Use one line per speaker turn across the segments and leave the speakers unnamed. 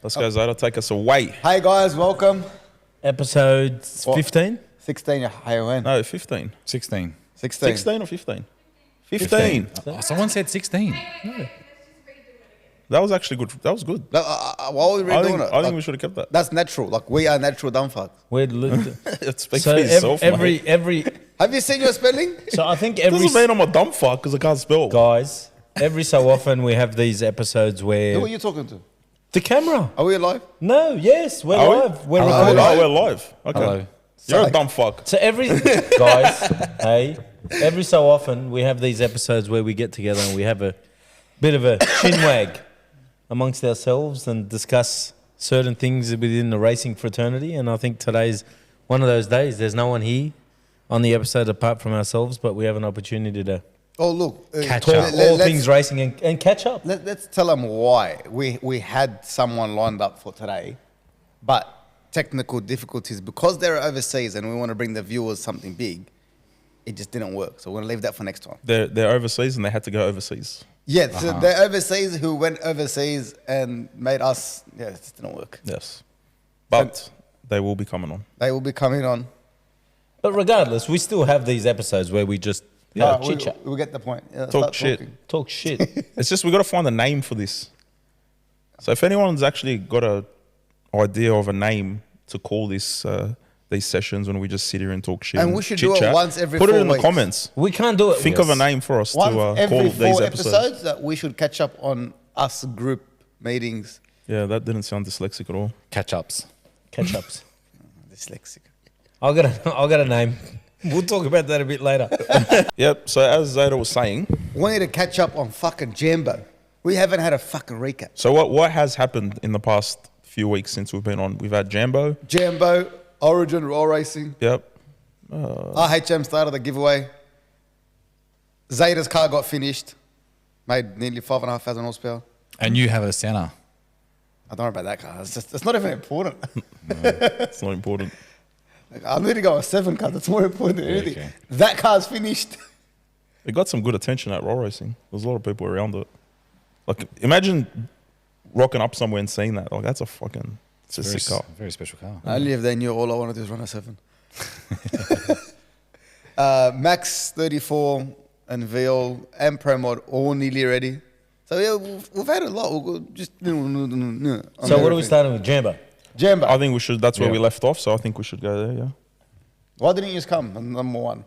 Let's go, Zayda. Take us away.
Hey guys, welcome.
Episode 15?
16, hey when?
No, 15.
16.
16.
16 or 15? 15.
Someone said 16.
That was actually good. That was good.
Why are we redoing it?
I think we should have kept that.
That's natural. Like, we are natural dumb fucks.
It speaks
So
for yourself, mate.
every
Have you seen your spelling?
so I think
Doesn't mean I'm a dumb fuck because I can't spell.
guys, every so often we have these episodes where
Who are you talking to?
the camera.
Are we alive?
No, yes, we're
Are we?
live. We're
Oh,
recording.
we're live. Okay.
Hello.
You're
So-
a dumb fuck.
So every guys, hey, every so often we have these episodes where we get together and we have a bit of a chinwag amongst ourselves and discuss certain things within the racing fraternity. And I think today's one of those days. There's no one here on the episode apart from ourselves, but we have an opportunity to
Oh, look.
Catch
talk
up.
all things racing and catch up.
Let's tell them why we had someone lined up for today, but technical difficulties, because they're overseas and we want to bring the viewers something big, it just didn't work. So we're going to leave that for next time.
They're overseas and they had to go overseas.
Yeah, so they're overseas who went overseas and made us, yeah, it just didn't work.
Yes. But they will be coming on.
They will be coming on.
But regardless, we still have these episodes where we just chit chat,
We'll get the point. Yeah,
Talk
start
shit.
talking.
talk shit.
It's just we got to find a name for this. So if anyone's actually got a idea of a name to call this these sessions when we just sit here and talk shit,
And we should do it
chit-chat,
once every
put
4
it in
weeks.
the comments.
We can't do it.
Think of a name for us
Once
to call
every
these
4
episodes.
episodes that we should catch up on us group meetings.
Yeah, that didn't sound dyslexic at all.
Catch ups.
catch ups.
Dyslexic.
I got a name. We'll talk about that a bit later.
Yep. So as Zayda was saying,
We need to catch up on fucking Jambo. We haven't had a fucking recap.
so what has happened in the past few weeks since we've been on? We've had Jambo.
Jambo, Origin, Raw Racing.
Yep.
RHM started the giveaway. Zayda's car got finished. Made nearly 5,500 horsepower.
And you have a Senna.
I don't know about that car. It's not even important.
It's not important.
I need to go a 7 car. That's more important than anything.
okay.
That car's finished.
It got some good attention at Raw Racing. There's a lot of people around it. Like, imagine rocking up somewhere and seeing that. Like, that's a fucking, it's a
Very,
sick car.
very special car.
Only if they knew all I wanted to do is run a 7. Max 34 and VL and Pro Mod all nearly ready. So yeah, we've had a lot. We'll just
So what are we starting with? Jambo.
Jambo.
I think we should, that's where
Yeah.
we left off. So I think we should go there, yeah.
Why didn't you just come? Number 1.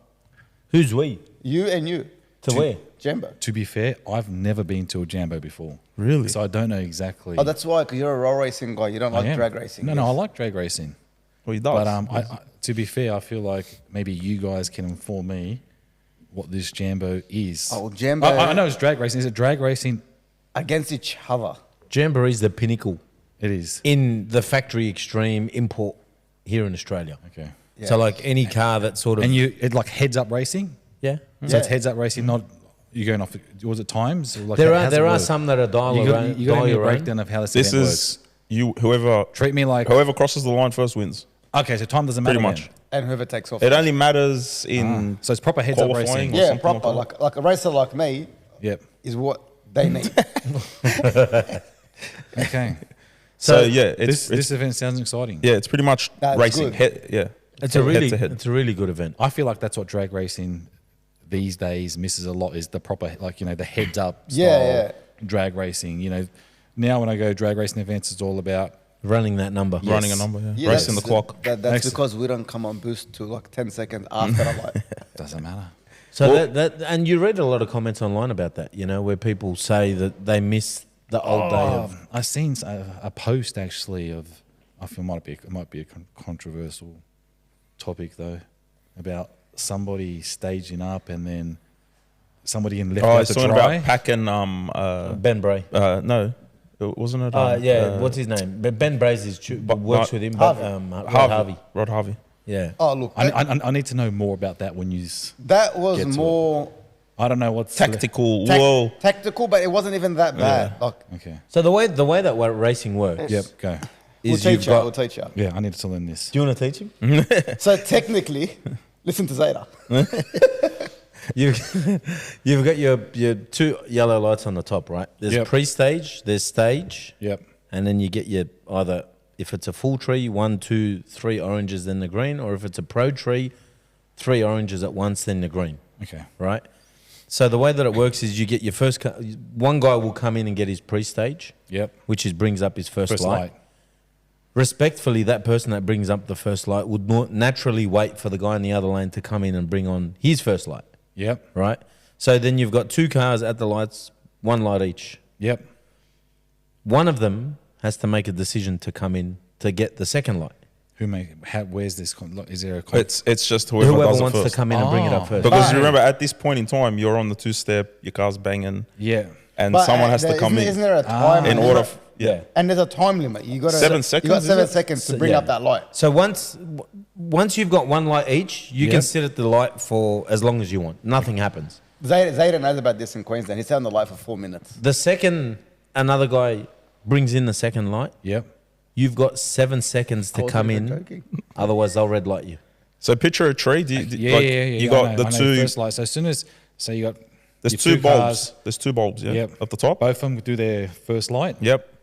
Who's we?
You and you.
To where?
Jambo.
To be fair, I've never been to a Jambo before.
Really?
So I don't know exactly.
Oh, that's why, because you're a raw racing guy. You don't
I
like
am.
drag racing.
No, I like drag racing.
Well, he does.
But to be fair, I feel like maybe you guys can inform me what this Jambo is.
Oh, Jambo
I know it's drag racing. Is it drag racing?
against each other.
Jamboree is the pinnacle
It is.
in the factory extreme import here in Australia.
Okay.
Yeah.
So like any car that sort of
And it like heads up racing?
yeah.
So it's
Yeah.
heads up racing, not you going off. Was it times? Or like
There
how's
are
it work?
some that are dial
You got,
around.
you got to
dial
give me a
your own.
breakdown of how this
this
event
is, whoever
works. Treat me like.
crosses the line first wins.
Okay, so time doesn't matter.
Pretty much.
then.
And whoever takes off.
It only matters in
So it's proper heads up
qualifying
racing.
or
Yeah,
something
proper.
like
Like a racer like me
Yep.
is what they need.
Okay.
So yeah, it's
This event sounds exciting.
yeah, it's pretty much
That's
racing.
good.
Yeah.
It's a really
head to head.
it's a really good event.
I feel like that's what drag racing these days misses a lot is the proper, like, the heads up style
Yeah,
drag racing. Now when I go drag racing events, it's all about,
Running that number.
Running a number, yeah.
Yeah,
Racing the
that's-
clock.
That's
Excellent.
because we don't come on boost to like 10 seconds after the light.
doesn't matter.
So
Well-
that and you read a lot of comments online about that, where people say that they miss the old day of
I've seen a post actually of, I feel it might be a controversial topic though, about somebody staging up and then somebody in left
Oh,
out
it's
to
talking
dry.
about Pack and
Ben Bray.
no, wasn't it?
What's his name? Ben Bray's works with him, but Rod Harvey.
Rod Harvey.
Yeah.
Oh, look.
I need to know more about that when you.
That was
Get to
more
I don't know what's
Tactical. Whoa.
tactical, but it wasn't even that bad. Like,
Okay.
So the way that racing works
Yep. Go.
we'll
is
teach you. We'll teach you.
Yeah, I need to learn this.
Do you want to teach him?
So technically, listen to Zayda.
You've got your two yellow lights on the top, right? There's
Yep.
pre-stage, there's stage,
Yep.
and then you get your either, if it's a full tree, 1, 2, 3 oranges, then the green, or if it's a pro tree, 3 oranges at once, then the green.
Okay.
Right? So the way that it works is you get your first... One guy will come in and get his pre-stage,
Yep.
which brings up his first
First
light.
light.
Respectfully, that person that brings up the first light would naturally wait for the guy in the other lane to come in and bring on his first light,
Yep.
right? So then you've got 2 cars at the lights, 1 light each.
Yep.
One of them has to make a decision to come in to get the second light.
Where's this? Is there a?
It's just whoever does it
wants
first.
to come in and bring it up
Oh.
first.
Because you remember at this point in time, you're on the 2-step, your car's banging,
Yeah.
and
But,
someone has to come
isn't
in
there a time
in
limit?
order. Yeah.
And there's a time limit. You got
7
You
seconds,
got
is
7
it?
seconds to
So,
bring
yeah.
up that light.
So once you've got 1 light each, you
Yep.
can sit at the light for as long as you want. Nothing happens.
Zayden knows about this in Queensland. He sat on the light for 4 minutes.
The second another guy brings in the second light,
Yep.
you've got 7 seconds to
I wasn't
come
even
in.
joking.
Otherwise, they'll red light you.
So picture a tree.
Yeah.
You
I
got
know,
the
I know,
2.
first light. So as soon as you got
There's
your
2 bulbs.
cars,
There's 2 bulbs. Yeah.
Yep.
At the top.
both of them do their first light.
Yep.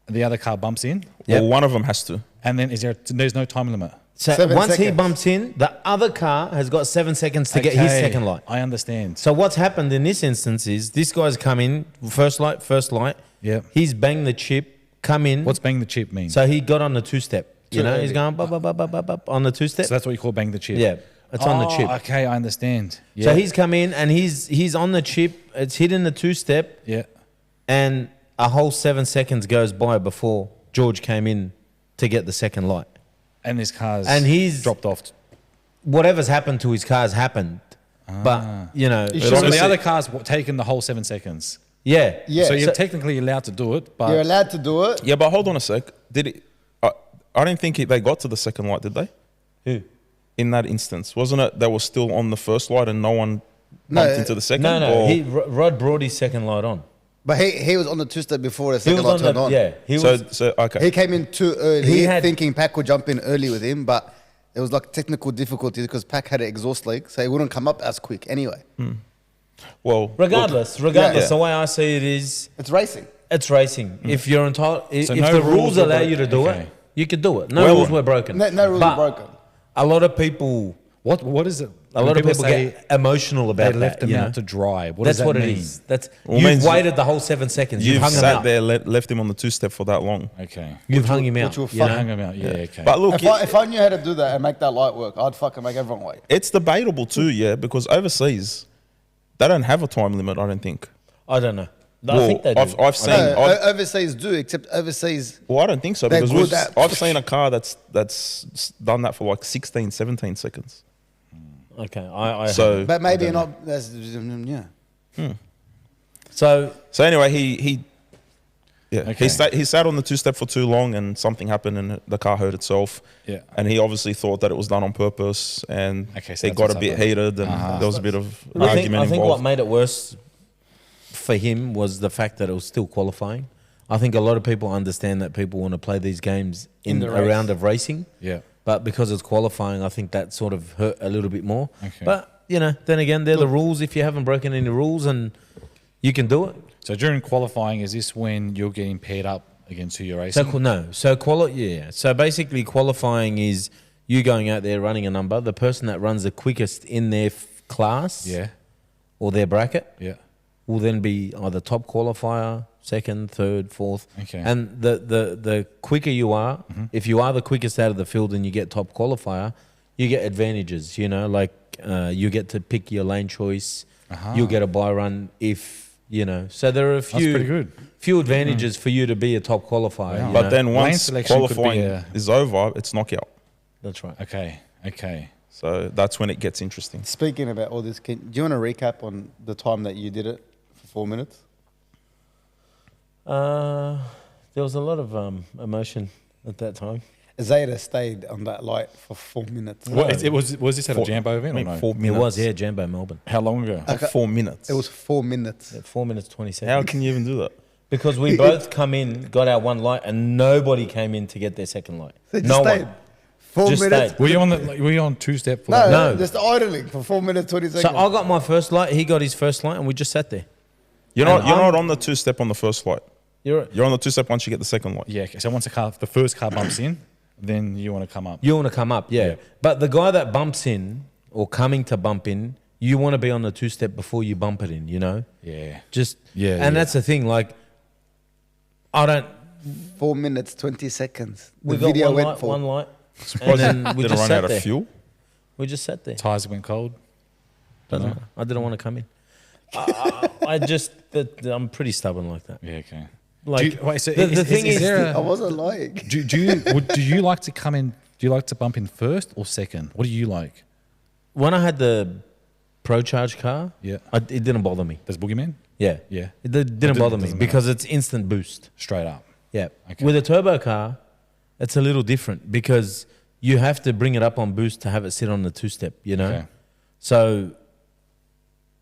And the other car bumps in,
Yep.
Well, one of them has to.
and then there's no time limit.
So
7
once he
seconds.
bumps in, the other car has got 7 seconds to get his
Okay,
second light.
I understand.
So what's happened in this instance is this guy's come in, first light.
Yep.
He's banged the chip, come in.
What's bang the chip mean?
So he got on the 2-step. You
Too
know,
early.
he's going bop, bop, bop, bop, bop, bop, on the 2-step.
So that's what you call bang the chip.
Yeah, it's on the chip.
Okay, I understand. Yeah.
So he's come in and he's on the chip. It's hitting the 2-step,
yeah.
and a whole 7 seconds goes by before George came in to get the second light.
And his car's
And he's-
dropped off.
Whatever's happened to his car's happened, but you know,
You
So
should-
the
obviously-
other car's taken the whole 7 seconds.
yeah,
Yeah.
So you're
So-
technically allowed to do it, but
You're allowed to do it.
Yeah, but hold on a sec. Did it? I don't think they got to the second light, did they?
Who?
In that instance, wasn't it? They were still on the first light and no one
No,
bumped into the second.
No.
Or-
Rod brought his second light on.
But he was on the 2-step before the
He
second
was
light
on
turned
the
on.
yeah. He
so
was.
okay.
He came in too early,
He had-
thinking Pac would jump in early with him, but it was like technical difficulties because Pac had an exhaust leak, so he wouldn't come up as quick anyway.
Well,
Regardless,
Yeah.
the way I see it is,
It's racing.
it's racing. If you're entitled, if
no
the
rules
rules
were
allow
broken.
you to do
Okay.
it, you could do it. No
Well,
rules were broken.
No rules
But
were broken.
A lot of people,
what is it?
a lot of people get emotional
they
about
left
that.
him
You know?
out to dry. What
That's
does that
what
mean?
it is. That's
Well,
you've
means
waited the whole 7 seconds. You've
you've
hung him
sat
out.
there, left him on the 2-step for that long.
Okay.
You've hung him out.
which will
you
fuck
know?
Hung him out. Yeah. Okay.
But look,
If I knew how to do that and make that light work, I'd fucking make everyone wait.
it's debatable too, yeah, because overseas they don't have a time limit. I don't think.
I don't know. I
Well,
think they do.
I've seen.
No,
I've-
overseas do, except overseas.
well, I don't think so
They're
because
good at-
I've seen a car that's done that for like 16, 17 seconds.
Okay, I
So
But maybe not. That's, yeah.
so
anyway, he
Okay.
he sat on the 2-step for too long and something happened and the car hurt itself.
Yeah.
And he obviously thought that it was done on purpose and
Okay, so
it
that's
got a
what's
bit
happened.
heated and there was a bit of
I
argument
think what
involved.
made it worse for him was the fact that it was still qualifying. I think a lot of people understand that people want to play these games in
the
a
race.
round of racing,
Yeah.
but because it's qualifying, I think that sort of hurt a little bit more.
Okay.
But you know, then again, they're the rules. If you haven't broken any rules, and you can do it.
So during qualifying, is this when you're getting paired up against who you're
So
racing?
no, yeah. So basically, qualifying is you going out there running a number. The person that runs the quickest in their class,
Yeah.
or their bracket,
Yeah.
will then be either top qualifier, second, third, fourth.
Okay.
And the quicker you are, if you are the quickest out of the field and you get top qualifier, you get advantages. You know, like you get to pick your lane choice. You'll get a buy run if you know. So there are a few
pretty good.
few advantages for you to be a top qualifier.
Wow.
you
But
know?
then
Lane
once
selection could be
qualifying
a-
is over, it's knockout.
That's right.
Okay. Okay.
So that's when it gets interesting.
Speaking about all this, do you want to recap on the time that you did it for 4 minutes?
There was a lot of emotion at that time.
Zayda stayed on that light for 4 minutes.
What, was this at a Jambo event or no?
4 minutes.
It was, yeah, Jambo Melbourne.
How long ago?
Like 4 minutes.
It was 4 minutes.
At 4 minutes 20 seconds.
How can you even do that?
Because we both come in, got our one light, and nobody came in to get their second light.
They just
No
stayed.
one.
4
Just
minutes.
stayed.
Were you on 2-step for
No,
that?
No.
just idling for 4 minutes, 20
So
seconds.
I got my first light, he got his first light, and we just sat there.
You're
And
not
I'm-
on the 2-step on the first flight.
You're
You're on the two-step once you get the second light.
Yeah. Okay. So once the first car bumps in, then you want to come up.
You want to come up, yeah.
Yeah.
But the guy that bumps in or coming to bump in, you want to be on the two-step before you bump it in, you know?
Yeah.
Just
Yeah,
and
yeah.
that's the thing. Like, I don't.
4 minutes, 20 seconds. The
We got
video
one
went
light,
for.
one light, and
Surprised
then
you
we
didn't
just
run
sat
out
there.
of fuel.
We just sat there.
Tires went cold.
Doesn't matter. I didn't want to come in. I'm pretty stubborn like that.
Yeah. Okay.
Like
wait, so
the thing is,
I wasn't lying.
do you like to come in? Do you like to bump in first or second? What do you like?
when I had the Pro Charge car,
Yeah.
it didn't bother me.
Does Boogeyman?
Yeah,
Yeah.
didn't bother me
doesn't matter.
because it's instant boost.
Straight up.
Yeah.
Okay.
With a turbo car, it's a little different because you have to bring it up on boost to have it sit on the two-step, you know?
Okay.
So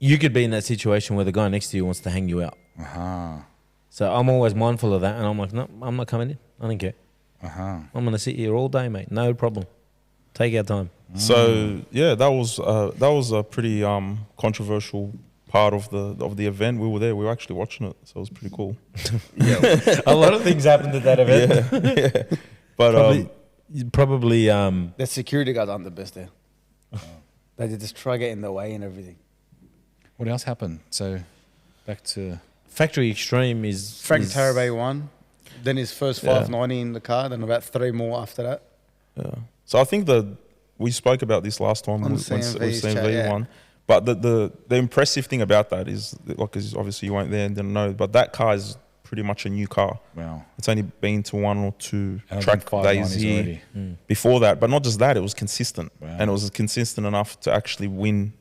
you could be in that situation where the guy next to you wants to hang you out.
Uh-huh.
So I'm always mindful of that, and I'm like, no, I'm not coming in. I don't care.
Uh-huh.
I'm going to sit here all day, mate. No problem. Take our time.
So yeah, that was a pretty controversial part of the event. We were there. We were actually watching it, so it was pretty cool.
A lot of things happened at that event.
But
Probably
The security guys aren't the best there. They just try to get in the way and everything.
What else happened? So back to
Factory Extreme is...
Frank
is-
Tarabay won. Then his first
Yeah.
590 in the car. Then about 3 more after that.
yeah. So I think we spoke about this last time
On
when
CMV's
CMV
chat, yeah.
won. But the impressive thing about that is, like, 'cause obviously you weren't there and didn't know, but that car is pretty much a new car.
wow.
It's only been to 1 or 2
And
track
I've done
days
590s
here
already.
before that. But not just that, it was consistent.
Wow.
And it was consistent enough to actually win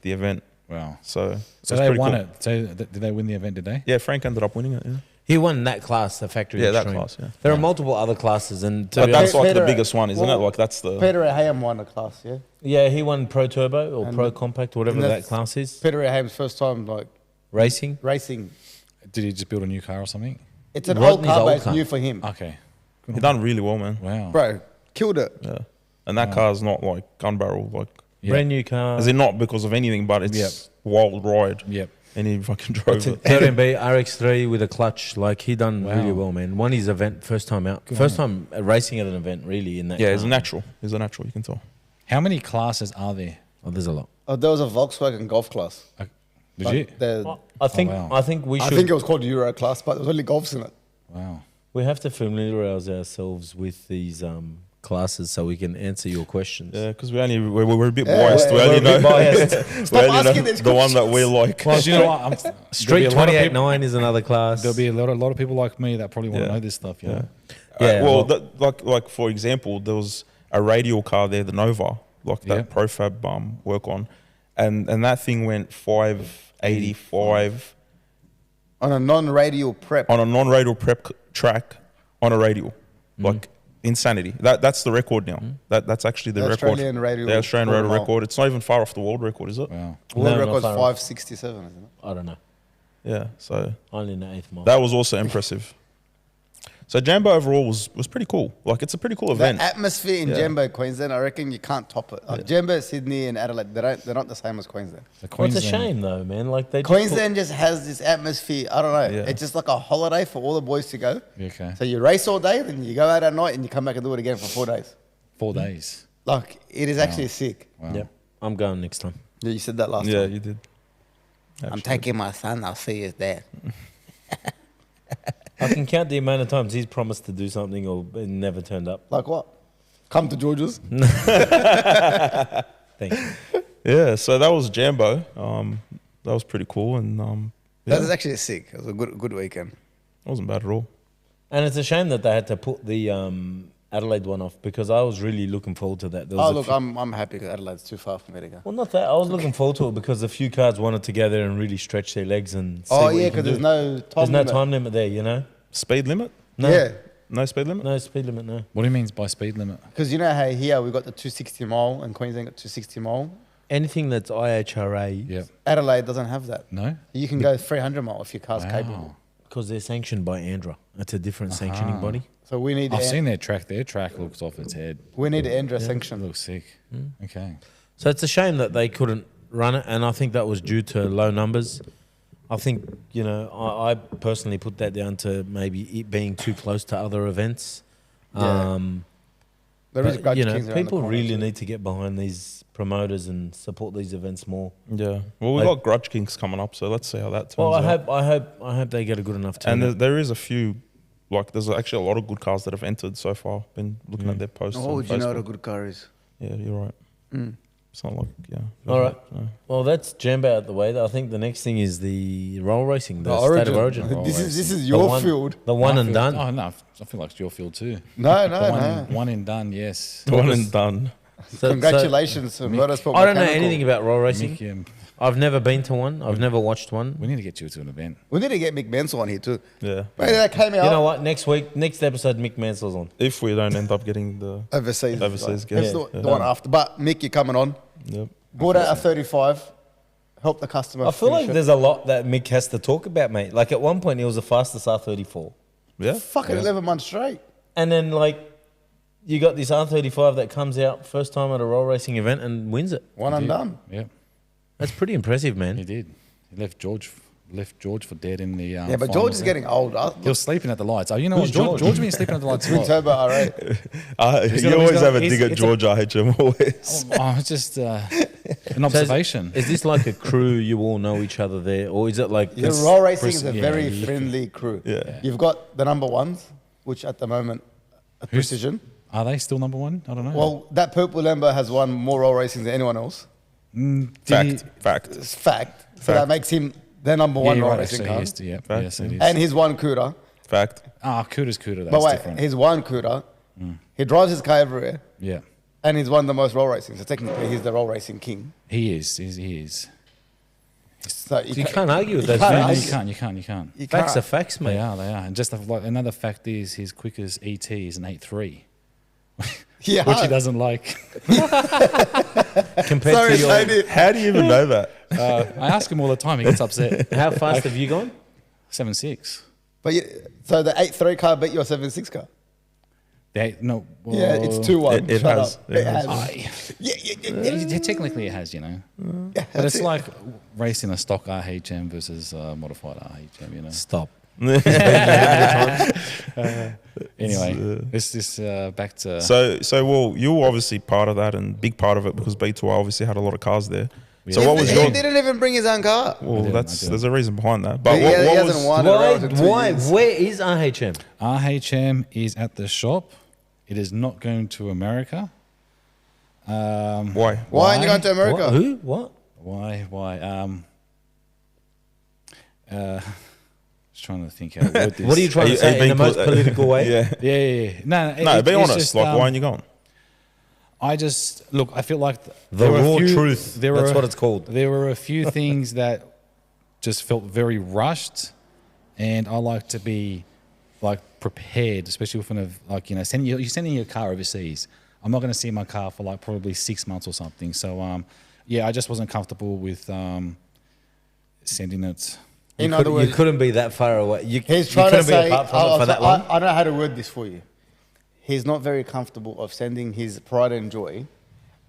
the event.
Wow.
So it
So
was
they
pretty
won
cool.
it. So did they win the event? Did they?
Yeah, Frank ended up winning it. Yeah,
He won that class, the Factory
yeah, that
Extreme.
class. Yeah,
There are multiple other classes, and to
but
be
that's
honest,
like the
Peter-
biggest one, isn't
well,
it? Like that's the
Peter Aham won the class, yeah?
yeah, he won Pro Turbo or
And-
Pro Compact, whatever
and
that
that's-
class is.
Peter Aham's first time like
Racing.
racing.
Did he just build a new car or something?
It's an
Rodney's
old car,
old
but it's
car.
new for him.
Okay.
he done really well, man.
Wow.
Bro, killed it.
Yeah, and that car's not like gun barrel, like
Yeah.
Brand new car.
as in not because of anything, but it's
Yep.
wild ride,
Yep.
and he fucking drove it.
13B RX3 with a clutch. Like, he done
Wow.
really well, man. Won his event first time out.
Good
First
on
time racing at an event, really, in that
Yeah,
car.
he's a natural. He's a natural. You can tell.
How many classes are there?
Oh, there's a lot.
Oh, there was a Volkswagen Golf class.
Did
Like
you?
I think
wow.
I think we
I
should
think it was called Euro class, but there was only Golfs in it.
Wow.
we have to familiarize ourselves with these classes so we can answer your questions.
Yeah, because we're a bit
Yeah,
biased. We
we're
only
a bit
know
biased.
we only know
asking these
the one that we like.
Well, you know what?
Street
there'll be a lot of
28.9 is another class.
There'll be a lot of people like me that probably want to
Yeah.
know this stuff. You know?
Yeah,
Well,
well-
like for example, there was a radial car there, the Nova, like that
Yeah.
Profab work on, and that thing went 585
On a non-radial prep.
on a non-radial prep track on a radial,
Mm.
like insanity. That's the record now. That's actually the
The
record.
Australian radial
The Australian
quarter
radial
mile.
record. It's not even far off the world record, is it?
Wow.
World
No,
record's
not far off.
567, isn't it?
I don't know.
Yeah. So
Only in the 8th mile.
that was also impressive. So Jambo overall was pretty cool. Like, it's a pretty cool event.
The atmosphere in
Yeah.
Jambo, Queensland, I reckon you can't top it. Like Jambo, Sydney, and Adelaide, they're not the same as Queensland.
The
Well, it's a
Queensland-
shame though, man. Like, they just
Queensland just has this atmosphere. I don't know.
Yeah.
It's just like a holiday for all the boys to go.
Okay.
So you race all day, then you go out at night, and you come back and do it again for 4 days.
4 days.
Like, it is actually sick.
Wow.
Put, yep. I'm going next time.
Yeah, you said that last
Yeah,
time.
you did.
I'm
Actually.
taking my son. I'll see his dad.
I can count the amount of times he's promised to do something or it never turned up.
Like what? Come to George's.
Thank you.
Yeah, so that was Jambo. That was pretty cool, and
That was actually sick. It was a good weekend.
it wasn't bad at all.
And it's a shame that they had to put the Adelaide one off because I was really looking forward to that. There was
Oh,
a
look,
few-
I'm happy because Adelaide's too far for me to go.
well, not that. I was looking forward to it because a few cars wanted to gather and really stretch their legs and see
Oh,
what you
yeah,
can
because
do.
there's no time
There's no
limit.
time limit there, you know?
Speed limit?
No,
Yeah,
No speed limit?
no speed limit, no.
What do you mean by speed limit?
because you know how here we got the 260 mile and Queensland got 260 mile.
Anything that's IHRA,
Yeah.
Adelaide doesn't have that.
No?
You can go 300 mile if your car's capable.
because they're sanctioned by ANDRA. It's a different sanctioning body.
So we need
I've
to,
seen their track. Their track looks off its head.
we need to ANDRA
It
sanction.
looks sick. Okay.
So it's a shame that they couldn't run it, and I think that was due to low numbers. I think, I personally put that down to maybe it being too close to other events.
Yeah. There is
But,
Grudge Kings around the
people
corner,
really
too.
need to get behind these promoters and support these events more.
Yeah. Well, we've got Grudge Kings coming up, so let's see how that turns
Well,
out.
I hope they get a good enough
And
turnout.
there is a few, like there's actually a lot of good cars that have entered so far. Been looking at their posts.
What
on
would you know what a
Facebook.
good car is?
Yeah, you're right.
Mm.
It's not like
All right.
no.
Well, that's Jambo out the way. I think the next thing is the roll racing, the
The
State of Origin.
Roll
This is
The
your
one-
field.
The one
My
and
field-
done.
Oh no, I feel like it's your field too.
No,
One and done. Yes.
One and done.
So-
Congratulations to Motorsport
I don't know
Mechanical.
anything about roll racing.
Mick,
I've never been to one. I've never watched one.
we need to get you to an event.
We need to get Mick Mansell on here too.
Yeah.
Mate, that came out
You know what? Next episode, Mick Mansell's on.
If we don't end up getting the
overseas.
Overseas
Like,
guest.
that's the
Yeah.
one after. But Mick, you're coming on.
yep.
Bought out a 35. Help the customer.
I feel
finish
like
it.
there's a lot that Mick has to talk about, mate. Like at one point, he was the fastest R34.
Yeah.
fucking 11 months straight.
And then, you got this R35 that comes out first time at a roll racing event and wins it.
One and done.
Yeah,
That's pretty impressive,
he
man.
did. He left George for dead in the.
Yeah, but George is getting older.
He was sleeping at the lights. Oh, you know
Who's
what? George
George?
been sleeping at the lights. a
Twin
lot.
turbo R8.
You always have a
he's-
dig at
it's
George IHM always.
Oh, it's just an observation.
Is this like a crew you all know each other there? Or is it like...
Your raw racing is a
yeah,
very
you-
friendly crew.
Yeah.
You've got the number ones, which at the moment are Precision.
Are they still number one? I don't know.
Well, that purple Lambo has won more raw racing than anyone else.
Fact.
It's fact. So
Fact.
that makes him the number
yeah,
one
you're
raw
right,
racing
actually,
car.
he is, yeah,
Fact,
yes,
yeah.
it is.
And he's won CUDA.
Fact.
Cooter's Cooter. That's
But wait,
different.
he's won CUDA. He drives his car everywhere.
Yeah,
And he's won the most roll racing. So technically, he's the roll racing king.
he is. He is.
So
You can't argue with
you
those
can't
No,
facts.
you can't. You can't. You can't.
You
Facts
can't.
are facts, mate.
They are. And just like another fact is his quickest ET is an 8.3,
Yeah.
which he doesn't like.
Compared
Sorry,
to your...
Tony.
How do you even know that?
I ask him all the time. He gets upset.
How fast have you gone?
7.6.
But so the 8.3 car beat your 7.6 car.
No. Well,
Yeah, it's 2-1.
It
Shut
has.
up.
It
It
has.
has. Yeah.
Technically, it has. You know.
Yeah,
But
that's
it's
it.
like racing a stock RHM versus a modified RHM. You know.
Stop.
Anyway, this back to.
So well, you were obviously part of that and big part of it because B2I obviously had a lot of cars there. So what was
he
your?
didn't even bring his own car.
Well,
didn't.
there's a reason behind that. But
He
what
hasn't
was?
won a race in 2
Why?
years.
Where is RHM?
RHM is at the shop. It is not going to America.
Why?
Why aren't you going to
What?
America?
Who? What?
Why? Just trying to think how to word this.
What are you trying to say in the most political way?
Yeah.
Yeah. No,
No, be
it's
honest.
just,
Like, why aren't you going?
I just look. I feel like
The
there were a
raw
few-
truth.
There
That's
were,
what it's called.
There were a few things that just felt very rushed, and I like to be like prepared, especially with you're sending your car overseas. I'm not going to see my car for like probably 6 months or something. So yeah, I just wasn't comfortable with sending it.
In other words,
You couldn't be that far away. You
he's trying
couldn't
to say,
be apart from it for that long.
I know how to word this for you. He's not very comfortable of sending his pride and joy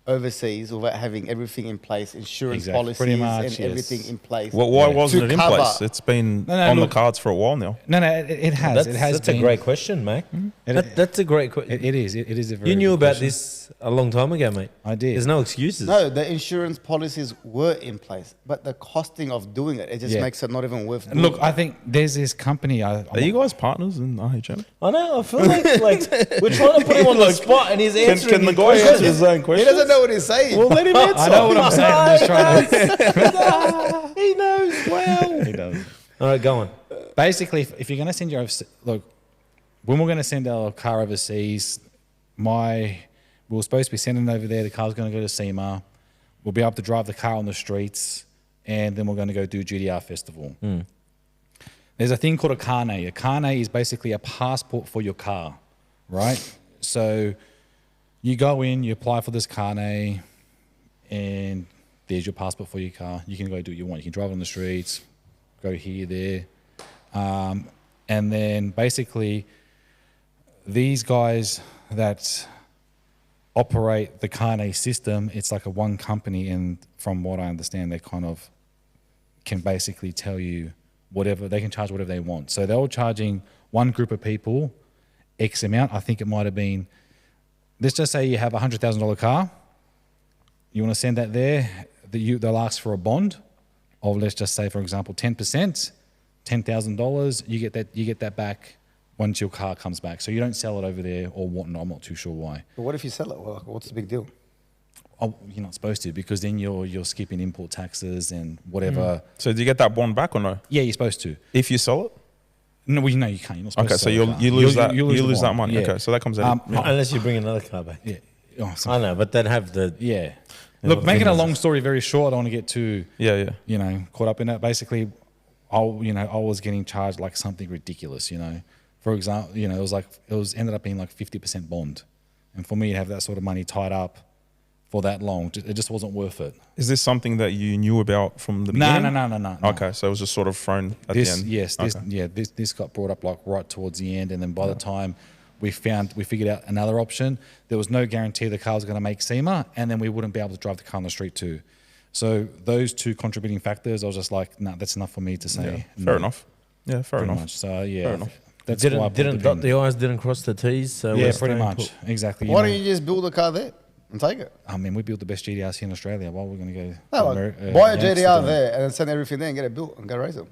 overseas without having everything in place, insurance
Exactly.
policies
Pretty much,
and
yes.
everything in place.
Well, why
Yeah.
wasn't
To
it in
cover-
place? It's been
No,
on
look.
the cards for a while now.
No, it has.
That's,
it has
that's
been.
a great question, Mac. That's a great question.
It is. It is a very.
You knew
good
about
question.
this a long time ago, mate.
I did.
There's no excuses.
No, the insurance policies were in place, but the costing of doing it just
Yeah.
makes it not even worth doing.
Look, I think there's this company.
Are you guys partners in RHM?
I know. I feel like we're trying to put him on the spot, and he's answering.
Can the
his
guy
question.
answer his own
He
question?
doesn't know what he's saying.
Well, let him answer.
I know what I'm saying. I'm just trying to.
He knows well.
He does.
All right, go on.
Basically, if you're going to send your look, when we're going to send our car overseas, we were supposed to be sending it over there. The car's going to go to SEMA. We'll be able to drive the car on the streets, and then we're going to go do GDR Festival. There's a thing called a carne. A carne is basically a passport for your car, right? So you go in, you apply for this carne, and there's your passport for your car. You can go do what you want. You can drive on the streets, go here, there. And then basically these guys that operate the carne system, it's like a one company, and from what I understand, they kind of can basically tell you whatever. They can charge whatever they want. So they were charging one group of people X amount. I think it might have been, let's just say you have a $100,000 car. You want to send that there. They'll ask for a bond of, let's just say, for example, 10%, $10,000. You get that back once your car comes back. So you don't sell it over there or whatnot. I'm not too sure why.
But what if you sell it? Well, what's the big deal?
Oh, you're not supposed to, because then you're skipping import taxes and whatever.
So do you get that bond back or no?
Yeah, you're supposed to.
If you sell it?
No, well, you can't. You're not supposed
Okay,
to.
so
sell a car.
you lose that. You
the
lose that
bond,
money.
yeah.
Okay, so that comes out.
Unless you bring another car back.
Yeah. Oh,
I know, but they'd have the.
yeah. Look, making a long story very short, I don't want to get too,
Yeah.
caught up in that. Basically, I was getting charged like something ridiculous, For example, it ended up being like 50% bond. And for me to have that sort of money tied up for that long, it just wasn't worth it.
Is this something that you knew about from the beginning?
No.
Okay, so it was just sort of thrown at the end.
Yes, this got brought up like right towards the end, and then by the time we figured out another option, there was no guarantee the car was going to make SEMA, and then we wouldn't be able to drive the car on the street too. So those two contributing factors, I was just like, no, that's enough for me to say.
Yeah, fair enough. Yeah, fair
Pretty
enough.
much. So yeah,
Fair enough.
that's why I
Didn't
put
dot
pin.
the I's, didn't cross the T's. So
Yeah,
we're
pretty
staying
much.
put.
Exactly.
Why don't you just build a car there and take it?
I mean, we built the best GDRs here in Australia. Why are we going to go?
No,
to
like, buy a
Yanks to
GDR
do it?
there and then send everything there and get it built and go race it.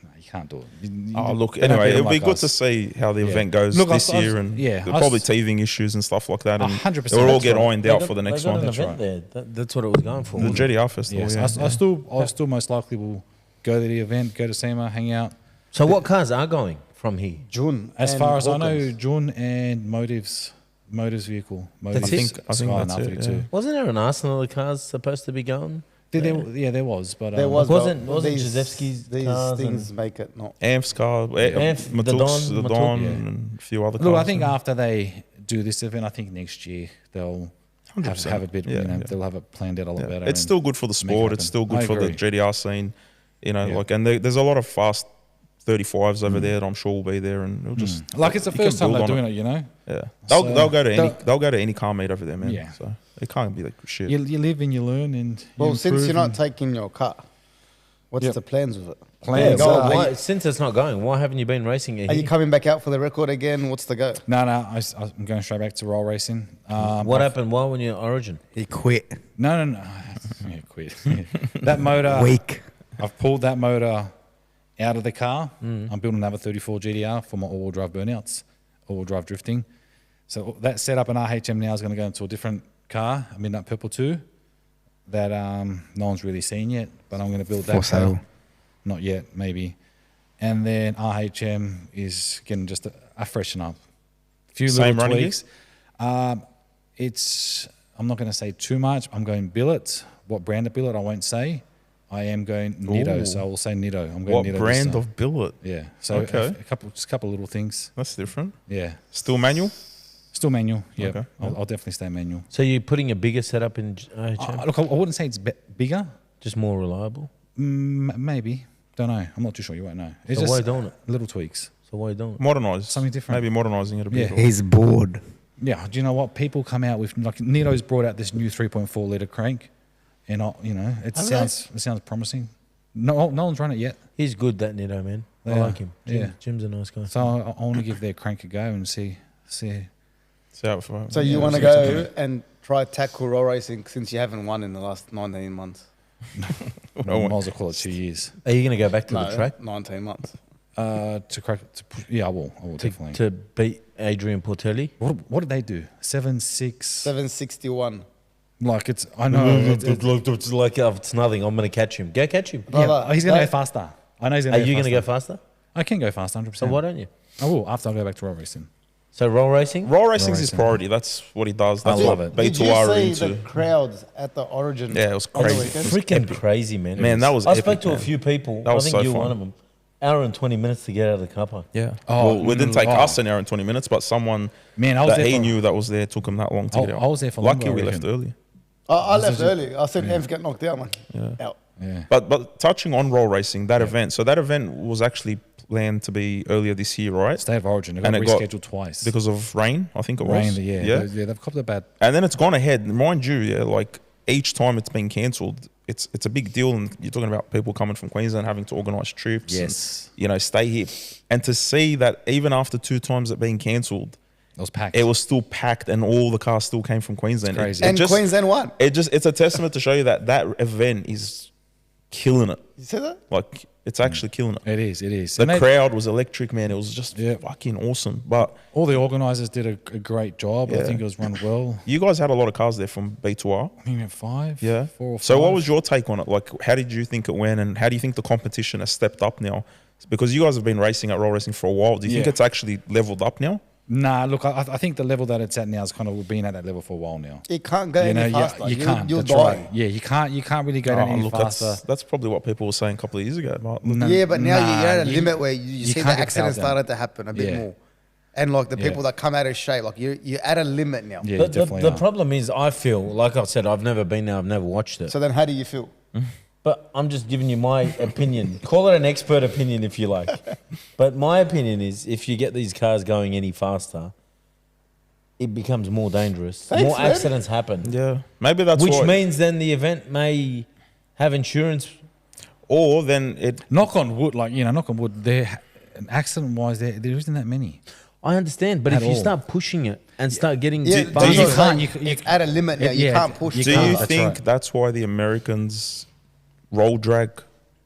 No, you can't do it.
Oh, look,
they don't
anyway,
treat them
it'll be
like
good
us.
to see how the
Yeah.
event goes
Look,
this
I was-
year, and
yeah,
there'll
I
probably
was-
teething issues and stuff like that, and
100%.
they'll all
That's
get
right.
ironed out for the next
They got
one.
an
That's
event
right.
there. That's what it was going for.
The
wasn't it?
GDR festival.
Yes,
Yeah,
I still most likely will go to the event, go to SEMA, hang out.
So what cars are going from here?
June.
As
and
far as I know,
Hawkins.
June and Motives vehicle.
That's
Motives,
it?
I think
Sky and
that's it,
R32.
yeah.
Wasn't there an arsenal of cars supposed to be going?
There was, but
There was,
Wasn't
but these-
Jezewski's
These
cars
things
and-
make it not.
Amph's car,
Amph, the
Matux,
Don,
the
Matuk,
Don,
yeah.
and a few other cars.
Look, I think after they do this event, I think next year they'll
100%.
have a bit.
Yeah, yeah.
They'll have it planned out a lot
Yeah.
better.
It's
and
still good for the
make it
sport. It's
happen.
still good
I
for the
agree.
GDR scene.
Yeah.
And there's a lot of fast 35s over there that I'm sure will be there, and it'll just
Like it's the
you can
first time
build
they're
on
doing it.
Yeah,
So
they'll go to any car meet over there, man.
Yeah.
So it can't be like shit.
You live and you learn and.
Well,
you
since
improve
you're not
and-
taking your car, what's
Yep.
the plans with it?
Plans,
Go,
Well,
are,
why,
you,
since it's not going, why haven't you been racing it
are you
here?
coming back out for the record again? What's the go?
No, I'm going straight back to roll racing.
What happened? Why when you're Origin?
He quit.
No. Yeah, quit. That motor.
Weak.
I've pulled that motor out of the car. I'm building another 34 GDR for my all-wheel drive burnouts, all-wheel drive drifting. So that setup in RHM now is going to go into a different car, a Midnight Purple 2, that no one's really seen yet, but I'm going to build that
For sale.
car. Not yet, maybe. And then RHM is getting just a freshen up. A few
Same
little
running
tweaks. I'm not going to say too much. I'm going billet. What brand of billet, I won't say. I am going Nitto,
Ooh.
so I will say Nitto. I'm going
What
Nitto
brand
this time.
of billet?
Yeah. So
Okay.
just a couple little things.
That's different.
Yeah.
Still manual?
Still manual. Yeah.
Okay.
I'll definitely stay manual.
So you're putting a bigger setup in IHM?
Look, I wouldn't say it's bigger.
Just more reliable?
Maybe. Don't know. I'm not too sure. You won't know. It's
So why
just
doing it?
little tweaks.
So why don't?
Modernized.
Something different.
Maybe modernizing it a bit.
Yeah.
or-
He's bored.
Yeah. Do you know what? People come out with like Nitto's brought out this new 3.4 liter crank, and it sounds promising. No one's run it yet.
He's good, that Nitto, man. I
Yeah.
like him.
Yeah.
Jim's a nice guy.
So I want to give their crank a go and see.
See how it
So you
Yeah,
want to
it's
go
okay.
and try tackle roll racing since you haven't won in the last 19 months?
Might as well call it 2 years.
Are you going to go back to the track
19 months.
Yeah, I will definitely.
to beat Adrian Portelli?
What did they do? 7.6.
761.
Like it's. I know.
It's like it's nothing. I'm going to catch him. Go catch him.
Brother,
He's gonna
that-
go faster. I know he's
Are
gonna.
you going to go
faster.
faster?
I can go faster, 100%.
So why don't you?
I will after I go back to roll racing.
So roll racing?
Roll racing is his
racing.
priority. That's what he does.
I
That's
love
what
it.
Did you
B2R are
see
into.
the crowds at the Origin?
Yeah, it was
on the
crazy.
weekend?
Freaking crazy, man.
Man, that was
I
epic,
spoke to a
man.
few people.
That was
I think
so
you were
fun.
one of them. Hour and 20 minutes to get out of the car park.
Yeah.
Oh,
Well, it didn't take
oh.
us an hour and 20 minutes, but someone
Man, I was
that
there
he
for-
knew that was there took him that long to
I-
get out.
I was there for
Lucky
longer,
we
I
left
reckon.
early.
I left early. I said, Enf get knocked out, man. Out.
Yeah.
But touching on roll racing, that event. So that event was actually planned to be earlier this year, right?
State of Origin. They got
And it got-
rescheduled twice.
Because of rain, I think it
rain.
was.
Yeah. They've copped a bad.
And then it's gone ahead. Mind you, yeah, like each time it's been cancelled, it's a big deal, and you're talking about people coming from Queensland having to organise trips,
Yes.
and stay here, and to see that even after 2 times it being cancelled,
It was packed.
it was still packed, and all the cars still came from Queensland.
It's crazy.
It
And
just,
Queensland won.
it's a testament to show you that event is killing it.
You see that?
Like it's actually killing it.
It is. It is.
The
And they-
crowd was electric, man. It was just
Yeah.
fucking awesome. But
all the organisers did a great job. I
Yeah.
think it was run well.
you guys had a lot of cars there from B2R.
I think we had 5.
Yeah.
4 or 5.
So what was your take on it? Like, how did you think it went, and how do you think the competition has stepped up now? Because you guys have been racing at roll racing for a while. Do you think
Yeah.
it's actually leveled up now?
Nah, look, I think the level that it's at now is kind of been at that level for a while now.
It can't go
You know,
any faster.
you can't.
You'll
That's
die.
right. Yeah, you can't really go down any
look,
faster.
that's probably what people were saying a couple of years ago. But look,
No,
Yeah, but now
nah,
you're at a
you-
limit where you see the
can't get
accidents
fouled down.
started to happen a bit
Yeah.
more. And like the
Yeah.
people that come out of shape, like you're at a limit now.
Yeah,
The,
definitely.
the
are.
problem is, I feel like I said, I've never been there. I've never watched it.
So then how do you feel?
But I'm just giving you my opinion. Call it an expert opinion if you like. But my opinion is, if you get these cars going any faster, it becomes more dangerous.
Thanks,
more
man.
accidents happen.
yeah, maybe that's
Which
why.
means then the event may have insurance.
Or then it.
knock on wood, knock on wood. There, accident wise, there isn't that many.
I understand, but
At
if you
all.
start pushing it and start getting
Yeah,
do
that's
you
what I'm
can't-
saying.
you-
It's at a limit now. You
Yeah,
can't push.
you
Do
the
you
car.
That's
think
right.
that's why the Americans roll drag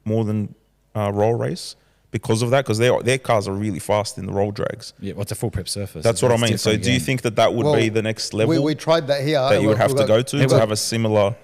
more than roll race? Because of that? Because their cars are really fast in the roll drags.
Yeah, what's a full prep surface?
That's what I
It's
mean. So
different
do you
again.
think that would
Well,
be the next level
We tried that here.
that you would have
We
to
got-
go to
we
have a similar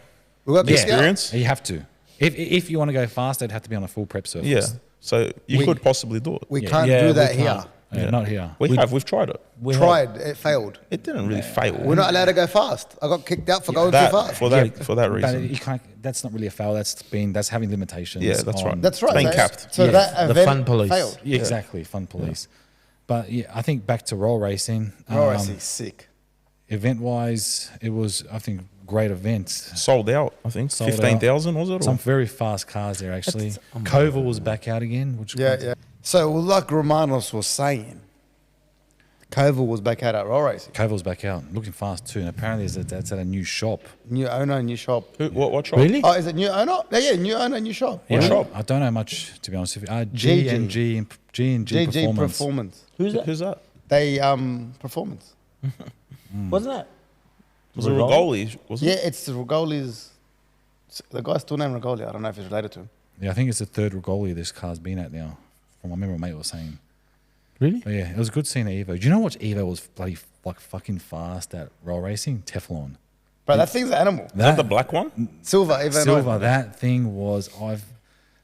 got kicked out.
experience?
You have to. If you want to go fast, it'd have to be on a full prep surface.
Yeah. So you
We-
could possibly do it.
We
Yeah.
can't
Yeah,
do
we
that
can't.
here.
Yeah, not here.
We've tried it.
We have-
Tried. It failed.
It didn't really fail.
We're not allowed to go fast. I got kicked out for going too fast.
for that
But
reason.
you can't. That's not really a foul. That's having limitations.
Yeah, that's right.
That's right.
Being
So-
capped.
So
Yeah,
that
the
event
fun police.
failed.
Yeah, exactly, fun police. But yeah, I think back to roll racing.
Oh, I see. Sick.
Event wise, it was, I think, great event.
Sold out, I think.
Sold out.
15,000 was it?
Some
Or?
very fast cars there actually. Koval was back out again, which
Yeah. So like Romanos was saying, Koval was back out at roll racing.
Koval's back out, looking fast too. And apparently, that's at a new shop.
New owner, new shop.
What shop?
Really?
Oh, is it new owner? Yeah, new owner, new shop.
What
Yeah,
shop?
I don't know much to be honest with you. G and G
GG
Performance.
Performance.
Who's that?
Who's that?
They performance.
Wasn't that?
Was it Rigoli? Was
Yeah,
it?
it's Rigoli's. The guy's still named Rigoli. I don't know if it's related to him.
Yeah, I think it's the third Rigoli this car's been at now. From I remember my mate was saying.
Really?
But yeah, it was good seeing Evo. Do you know what Evo was bloody like fucking fast at roll racing? Teflon.
But that thing's an animal.
Is that the black one?
Silver, even
Silver, that thing was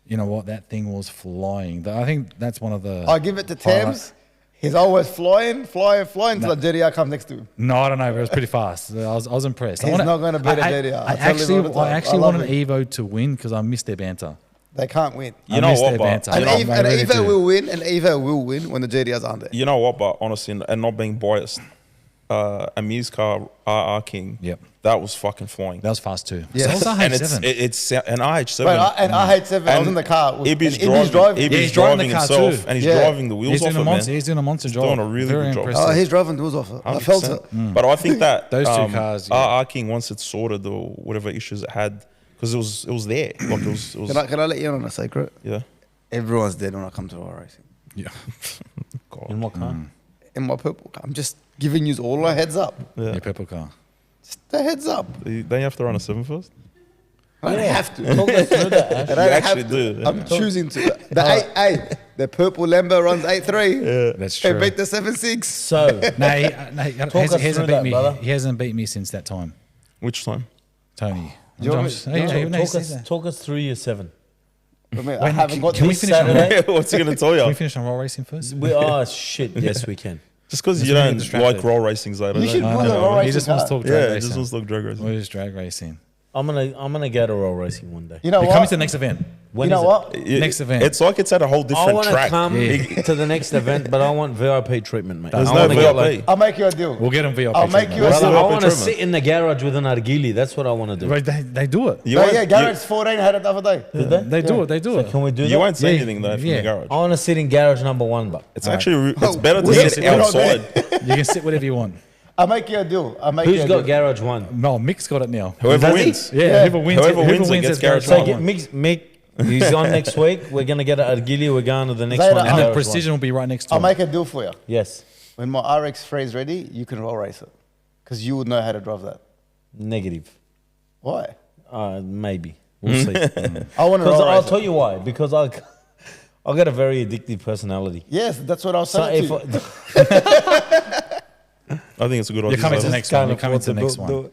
you know what, that thing was flying. I think that's one of the
I give it to
highlight-
Thames. He's always flying till the JDR comes next to him.
No, I don't know, but it was pretty fast. I was impressed.
He's not gonna beat a JDR. I tell him all the time.
I actually
I love
wanted Evo to win because I missed their banter.
They can't win.
You
I
know
missed
what,
their
but
banter.
you
And,
know,
I
Evo,
really do.
will win, and Evo will win when the JDRs aren't there.
you know what, but honestly, and not being biased, Amir's car, RR King,
Yep.
that was fucking flying.
That was fast too.
Yeah.
So it was
And
RH7.
it's an RH7.
But I hate 7. I was in the car. With,
Ibby's
and
driving.
Yeah,
Ibby's
he's driving
driving
the car
himself,
too.
and he's
Yeah.
driving the wheels
He's
off
doing
it,
a monster.
man.
He's doing a monster job.
doing a really
Very
good job.
impressive.
Oh, he's driving the wheels off it. I felt
100%.
it.
But I think that
Those two cars, yeah.
RR King, once it's sorted or whatever issues it had, because it was there. Like it was
Can I let you in on a secret?
yeah.
Everyone's dead when I come to our racing.
Yeah.
God.
In what car?
In my purple car. I'm just giving you all a heads up.
Yeah, purple car.
Just a heads up.
Don't you have to run a 7 first?
I don't have to.
Talk us through that, Ash.
I don't
actually
have to.
do.
I'm choosing to. The purple Lambo runs 8.3.
That's
They
true.
beat the 7.6.
So,
No, he
us
hasn't
through
beat
that,
me.
brother.
He hasn't beat me since that time,
Which time?
Tony.
Do you want me-
Hey,
do you
hey,
want
no, he said
talk
that.
talk us through your 7.
I haven't got
can we
this
finish on
Saturday?
What's he gonna tell
Can we
you?
finish on roll racing first?
Shit, yes, we can.
Just because
Let's
you
not get
don't
distracted.
like roll racing, Zayda.
You should
don't
pull
you?
the roll
He
racing
just wants to
car.
talk drag
Yeah,
racing.
just wants to look drag racing.
We're just drag racing.
I'm gonna go to roll racing one day.
You know
We're coming
what?
to the next event.
When
You know
is it?
what?
Next event.
It's like it's at a whole
I
different
want to
track.
come
Yeah.
to the next event, but I want VIP treatment, mate.
There's
I
no
wanna get,
VIP.
like-
I'll make you a deal.
We'll get him VIP.
I'll make
treatment.
you a
What's the
I
deal.
VIP
want to
treatment?
sit in the garage with an argili. That's what I want to do.
Right, they do it.
You
Oh,
won't-
yeah,
you-
Garrett's 14 had it the other day.
Did they?
They do it. They do
So
it.
can we do that?
You won't say
Yeah,
anything though from
yeah.
the garage.
I want to sit in garage number 1, but
It's actually it's better to
we're
sit
not
outside.
You can sit whatever you want.
I'll make you a deal.
Who's got garage one?
No, Mick's got it now.
Whoever
Does he?
wins.
Yeah, whoever wins,
Whoever wins it
has
gets garage
garage
So
one.
one.
get Mick. He's on next week. We're gonna get at Gilly. We're going to the next
Later.
one.
And
garage
the
one.
Precision will be right next to
I'll
him.
make a deal for you.
Yes.
When my RX3 is ready, you can roll race it. Because you would know how to drive that.
Negative.
Why?
Maybe. We'll see.
I want to
Because
roll
I'll
race
tell
it.
you why. Because I got a very addictive personality.
Yes, that's what I was
So
saying to
if
you.
I think it's a good
You're
idea.
coming to the
Silas.
next one. You're coming to the next one.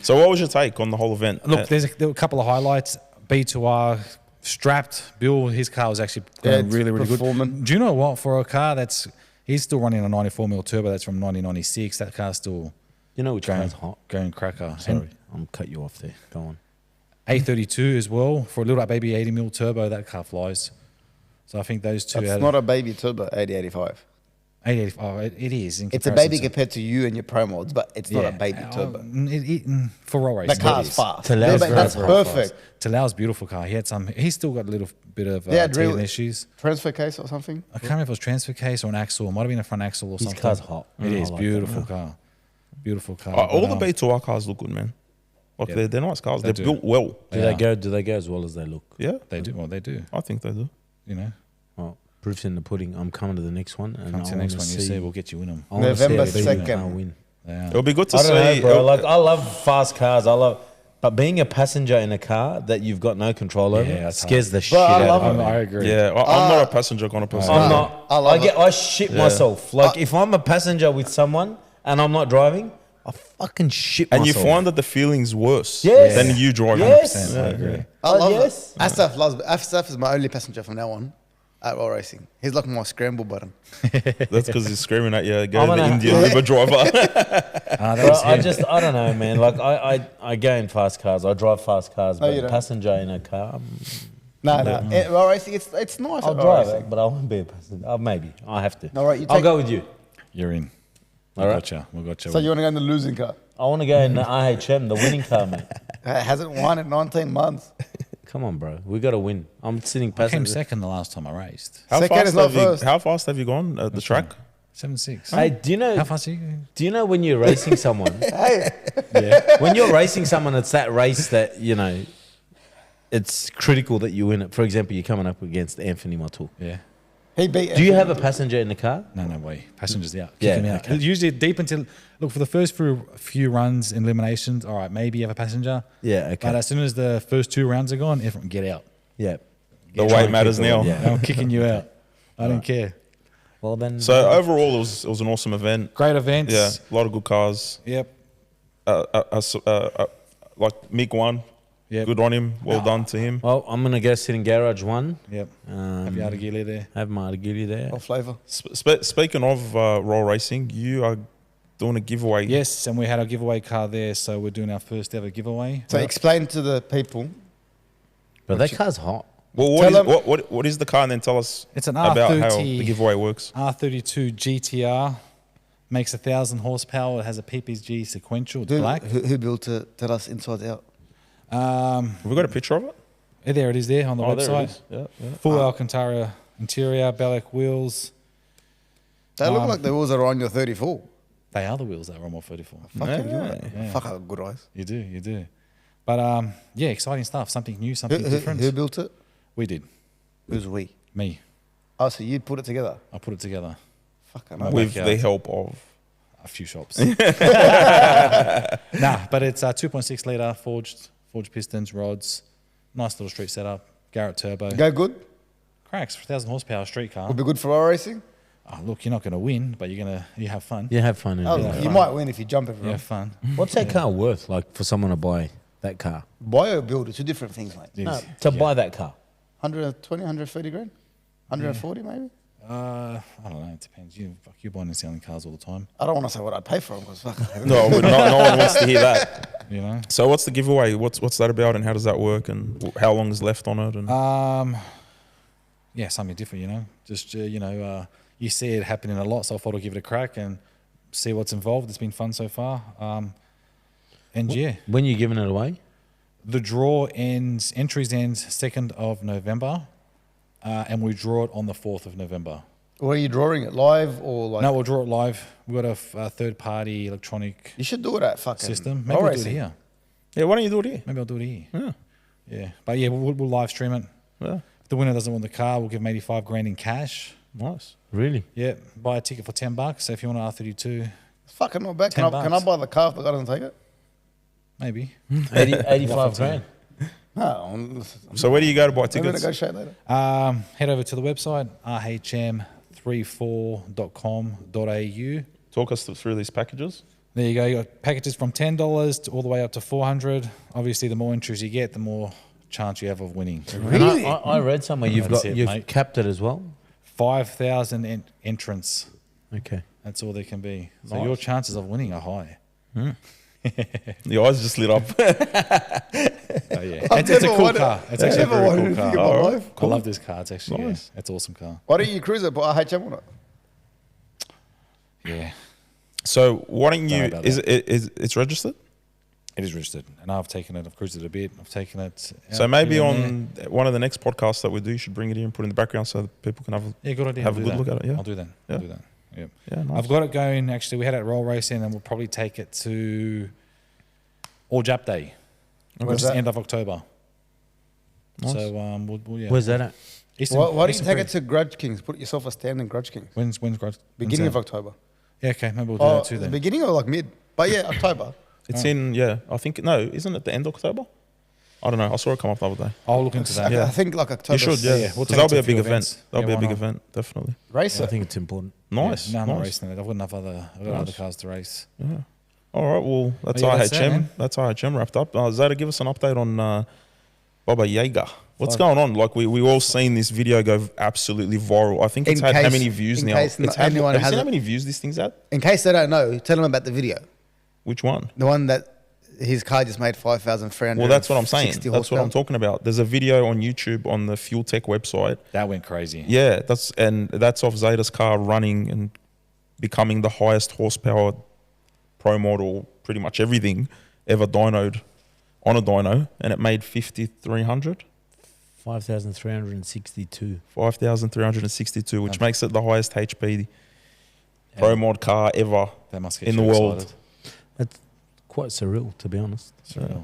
So what was your take on the whole event?
Look, there were a couple of highlights. B2R strapped. Bill, his car was actually going
it's
really, really
performing.
good. Do you know what? For a car he's still running a 94mm turbo. That's from 1996. That car's still
You know which
going,
car's hot?
going cracker.
Sorry,
And
I'm cut you off there. Go on.
A32 as well. For a little baby 80mm turbo, that car flies. So I think those two.
It's not a baby turbo 8085.
880. Oh, it is. In
It's a
comparison
baby
to-
compared to you and your pro mods, but it's not a baby turbo.
For roll racing.
That car's
it is.
fast.
Talau's
No, but
very,
that's
very
perfect.
Talau's beautiful car. He's still got a little bit of
Yeah,
teething
drill-
issues.
Transfer case or something?
I can't remember if it was transfer case or an axle. It might have been a front axle or
His
something.
car's hot.
It is.
I like
Beautiful car. Beautiful car.
All
But,
the B2R cars look good, man. Like
Yeah.
they're nice cars.
They
They're
do.
built well.
Do they go as well as they look?
Yeah,
They do. Well, they do.
I think they do.
You know,
Well, proof's in the pudding. I'm coming to the next one, and
come to the next one. You see, we'll get you in them.
I wanna see
November
how big
2nd.
I'll win.
Yeah.
It'll be good to
I don't know,
see.
bro. Like I love fast cars. But being a passenger in a car that you've got no control over
that's
scares the shit
But I
out
love
of me.
I agree.
yeah, I'm not a passenger kind of person.
I'm not.
I love
I shit myself. Like if I'm a passenger with someone and I'm not driving, I fucking shit
And you
myself.
find that the feeling's worse
Yes.
than you driving.
Yes.
I agree.
I love
yes.
it. Asaf is my only passenger from now on at roll racing. He's like my scramble button.
That's because he's screaming at you, go
I'm
to the
gonna-
Indian River driver.
That
Bro,
was
I
him.
I don't know, man. Like I go in fast cars. I drive fast cars,
No,
but
you don't.
passenger in a car,
No. Roll racing, it's nice.
I'll
at roll
drive
racing.
it, but I won't be a passenger. Maybe I have to.
All right, you
I'll
take-
go with you.
You're in.
All right.
We got you.
So you want to go in the losing car?
I want to go in the IHM, the winning car, mate.
It hasn't won in 19 months.
Come on, bro. We got to win. I'm sitting
I came
passenger.
second the last time I raced.
How
Second
fast,
is not
have you,
first.
how fast have you gone at the track?
7.6.
Hey, do you know?
How fast are you?
Do you know when you're racing someone?
Hey,
When you're racing someone, it's that race that it's critical that you win it. For example, you're coming up against Anthony Matul.
Yeah.
he beat.
Do you have a passenger in the car?
No way. Passengers out.
Yeah,
Kick him out.
okay.
Usually deep until look for the first few runs in eliminations. All right, maybe you have a passenger.
Yeah, okay.
But as soon as the first 2 rounds are gone, everyone get out.
Yeah.
The
Try
weight
and
matters
keep it
now.
on, yeah.
I'm kicking you out. I don't care.
Well then.
So overall, it was an awesome event.
Great events.
Yeah, a lot of good cars.
Yep.
Like Mick won.
Yep.
Good on him. Well done to him.
Well, I'm gonna go sit in garage one.
Yep. Have you had a gear there?
Have my Argili there.
What flavour?
Speaking of roll racing, you are doing a giveaway.
Yes, and we had a giveaway car there, so we're doing our first ever giveaway.
So explain to the people.
But that car's hot.
Well,
Tell them-
what is the car? And then tell us
It's an
about how
R30.
the giveaway works.
R32 GTR makes 1,000 horsepower. It has a PPG sequential. It's black.
Who built it? Tell us inside out.
Have we got a picture of it?
There it is there on the
Oh, there
website.
it is. Yeah, yeah.
Full Alcantara interior, Bellic wheels.
They look like the wheels that are on your 34.
They are the wheels that are on my 34.
Fucking
Yeah.
Fuck, I got good eyes.
You do. But yeah, exciting stuff. Something new, something different.
Who built it?
We did.
Who's we?
Me.
Oh, so you put it together?
I put it together.
Fucking
My
hell.
With
backyard.
the help of.
A few shops. Nah, but it's 2.6 litre forged pistons, rods. Nice little street setup. Garrett turbo.
Go good?
Cracks, 1,000 horsepower street car.
Will be good for our racing?
Oh, look, you're not going to win, but you have fun.
You have fun in
Oh,
it.
you might win if you jump
You
everyone.
have fun.
What's that car worth? Like for someone to buy that car?
Buy or build it, two different things, mate.
Yes.
No, to buy that car.
120, 130 grand? 140 maybe?
I don't know. It depends. You're buying and selling cars all the time.
I don't want to say what I'd pay for them because fuck.
No, no one wants to hear that.
You know.
So what's the giveaway? What's that about, and how does that work, and how long is left on it? And
Yeah, something different. You know. Just you see it happening a lot, so I thought I'd give it a crack and see what's involved. It's been fun so far. And yeah,
When you giving it away?
the draw entries ends 2nd of November, and we draw it on the 4th of November.
Or are you drawing it live or like?
No, we'll draw it live. We've got a third-party electronic
You should do it at fucking
system. Maybe we'll do it
racing.
here.
Yeah, why don't you do it here?
Maybe I'll do it here.
Yeah.
Yeah, but yeah, we'll live stream it.
Yeah.
If the winner doesn't win the car, we'll give him 85 grand in cash.
Nice.
Really?
Yeah, buy a ticket for $10. So if you want an R32,
It's fucking not bad. Can
$10.
I buy the car if the guy doesn't take it?
maybe.
85 grand.
No.
So where do you go to buy
We're going to
tickets?
negotiate later.
Head over to the website rhm34.com.au.
Talk us through these packages.
There you go. You got packages from $10 to all the way up to $400. Obviously, the more entries you get, the more chance you have of winning.
And I read somewhere you've
That's it,
you've
mate.
capped it as well.
5,000 entrants.
Okay.
That's all there can be. So
Nice.
your chances of winning are high.
The eyes just lit up.
Oh, yeah.
I've
It's a
never
cool
wanted-
car. It's
I've
actually a
never
very
wanted
cool
to
car.
think about life.
I love this car. It's actually
Nice.
it's an awesome car.
Why don't you cruise it? Put RHM on it.
Yeah,
So why don't
Don't
you?
know about
Is it's registered?
it is registered, and I've taken it. I've cruised it a bit. I've taken it.
So
out
maybe
here
on
and
one of the next podcasts that we do, you should bring it in and put it in the background so that people can have.
there. Yeah, good idea.
have
I'll
a
do
good
that.
look at it, yeah.
I'll do that.
Yeah.
I'll do that. Yeah.
Yeah, nice.
I've got it going. Actually, we had it at roll racing, and we'll probably take it to All Jap Day,
Where's
which is
that?
end of October.
Nice.
So we'll yeah.
Where's that at?
Eastern,
Why don't you
Eastern
take
Prairie.
it to Grudge Kings? Put yourself a stand in Grudge Kings.
When's Grudge?
Beginning of
when's
October.
that? Yeah, okay, maybe we'll do
Oh,
that too
the
then.
beginning or like mid? But yeah, October.
It's in, yeah, I think, no, isn't it the end of October? I don't know. I saw it come up the other day.
I'll look into that.
I think like October.
You should, yeah.
yeah, we'll
'Cause
take
that'll
it to
be
a
a big
few
event.
events.
That'll
Yeah,
be a
why
big
not?
event, definitely.
Race
I
it.
think it's important.
Nice.
No, I'm not
nice.
racing it. I've got enough other cars to race.
Yeah. All right, well, that's
yeah, that's
IHM.
it, man.
That's IHM wrapped up. Zeta, give us an update on Baba Yaga. What's going on? Like, we all seen this video go absolutely viral. I think it's
In
had how
case-
many views
in
now?
case
It's had,
anyone
have you seen how
hasn't-
many views this thing's at?
In case they don't know, tell them about the video.
Which one?
The one that his car just made 5,300.
Well, that's what I'm saying. That's what I'm talking about. There's a video on YouTube on the Fuel Tech website.
That went crazy.
Yeah, that's of Zeta's car running and becoming the highest horsepower pro model, pretty much everything ever dynoed on a dyno, and it made 5,300,
5,362.
5,362, which makes it the highest HP pro mod car ever
That must get
in
you
the world.
excited.
That's quite surreal, to be honest.
Surreal.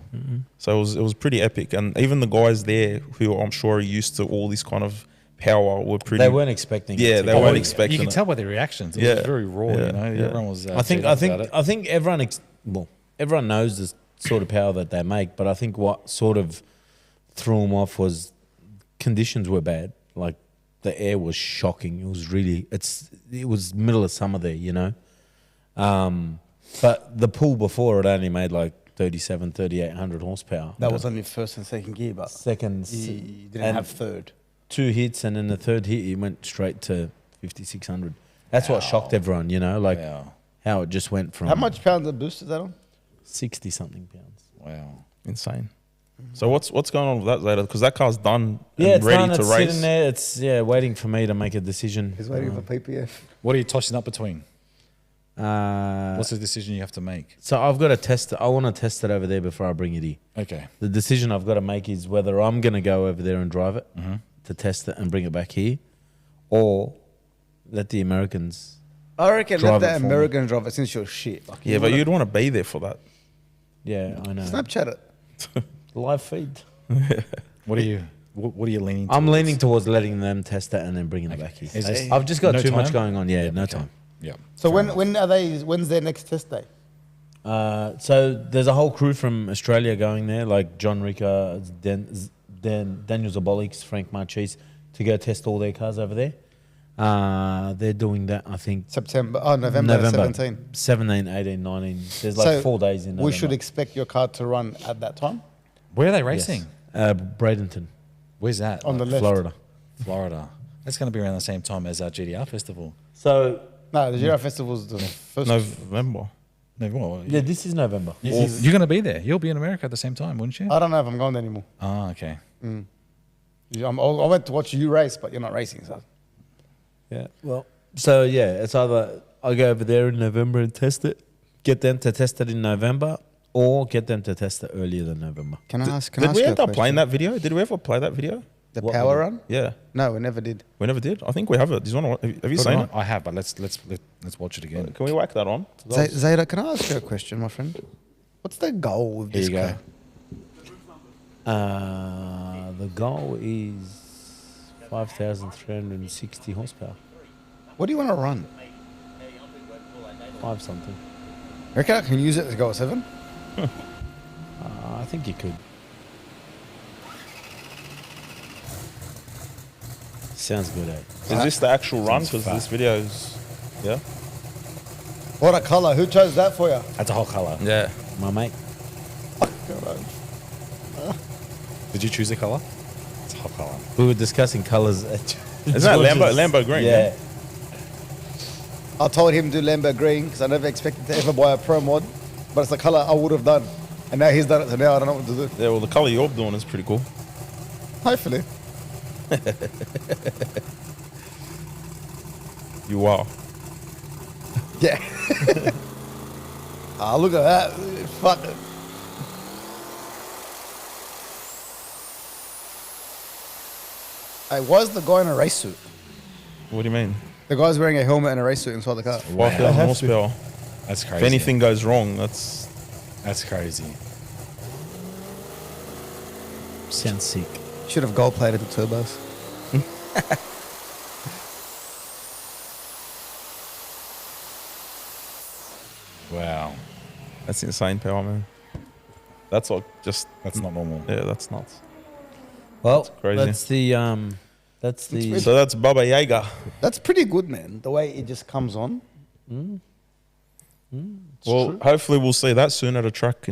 So it was pretty epic, and even the guys there who I'm sure are used to all this kind of power were pretty.
They weren't expecting.
Yeah,
it to
they
go.
weren't
You
expecting
can
it.
tell by their reactions. It
Yeah.
was very raw,
Yeah.
you know.
Yeah.
Everyone was.
I think everyone everyone knows the sort of power that they make, but I think what sort of threw them off was conditions were bad. Like the air was shocking. It was really it was middle of summer there, you know. But the pool before it only made like 3,800 horsepower.
That was on your first and second gear, but
Seconds.
you didn't
and
have third.
2 hits, and then the third hit, he went straight to 5,600. That's what shocked everyone, you know, like
Wow.
how it just went from
How much pounds of boost is that on?
60 something pounds.
Wow.
Insane. So what's going on with that, Zeta? Because that car's done and
Yeah, it's
ready
done.
to
It's
race.
sitting there. It's waiting for me to make a decision.
He's waiting for PPF.
What are you tossing up between?
Uh,
What's the decision you have to make?
so I've got to test it. I want to test it over there before I bring it here.
Okay.
The decision I've got to make is whether I'm going to go over there and drive it to test it and bring it back here, or let the Americans.
I reckon
Drive
let
it
that
for me.
American drive it since you're shit. Like,
Yeah, but you'd want to be there for that.
Yeah, I know.
Snapchat it.
Live feed.
What are you? What are you leaning?
I'm
towards?
leaning towards letting them test it and then bringing it back here.
Is this-
I've just got
no
too much
time?
going on. Yeah, no time.
Yeah.
So when's their next test day?
So there's a whole crew from Australia going there, like John Rica, Daniel Zabolix, Frank Marchese, to go test all their cars over there. They're doing that, I think,
November 17.
17, 18, 19. There's like 4 days in November.
We should expect your car to run at that time
Where are they
Yes.
racing?
Bradenton,
Where's that?
on the
Like
left.
Florida.
Florida. That's going to be around the same time as our GDR festival.
So,
No, the Giro Festival's the first.
November.
No, what?
yeah, this is November.
You're going to be there. You'll be in America at the same time, wouldn't you?
I don't know if I'm going there anymore.
Oh, okay.
I went to watch you race, but you're not racing, so.
Yeah. Well, so yeah, it's either I go over there in November and test it, get them to test it in November, or get them to test it earlier than November.
Can I ask?
Did we end up playing that video? Did we ever play that video?
The
What
power
video?
run?
Yeah,
No, we never did.
we never did. I think we have it. Have you
Put
seen
on.
it?
I have, but let's watch it again.
Can we whack that on?
Zayda, can I ask you a question, my friend? What's the goal with
Here
this
you go.
car?
The goal is 5,360 horsepower.
What do you want to run?
5 something.
You reckon I can use it to go at 7?
I think you could. Sounds good, eh?
Is this the actual run?
Sounds
Because
fat.
this video is, yeah.
What a colour. Who chose that for you?
That's a whole color.
Yeah.
My mate.
Did you choose a color? It's a whole color.
We were discussing colours.
Isn't that Lambo green?
Yeah.
I told him to do Lambo green because I never expected to ever buy a Pro Mod, but it's the colour I would have done. And now he's done it, so now I don't know what to do.
Yeah, well, the color you're doing is pretty cool.
Hopefully.
You are.
Yeah. Look at that. Fuck it. Hey, why is the guy in a race suit?
What do you mean?
The guy's wearing a helmet and a race suit inside the car.
5,000 horsepower.
That's crazy.
If anything goes wrong, that's
That's crazy.
Sounds sick.
Should have gold plated the turbos.
Wow.
that's insane power, man. That's like just
That's not normal.
yeah, that's nuts.
Well,
crazy.
that's the
So that's Baba Yaga.
That's pretty good, man. The way it just comes on.
Well, hopefully we'll see that soon at a track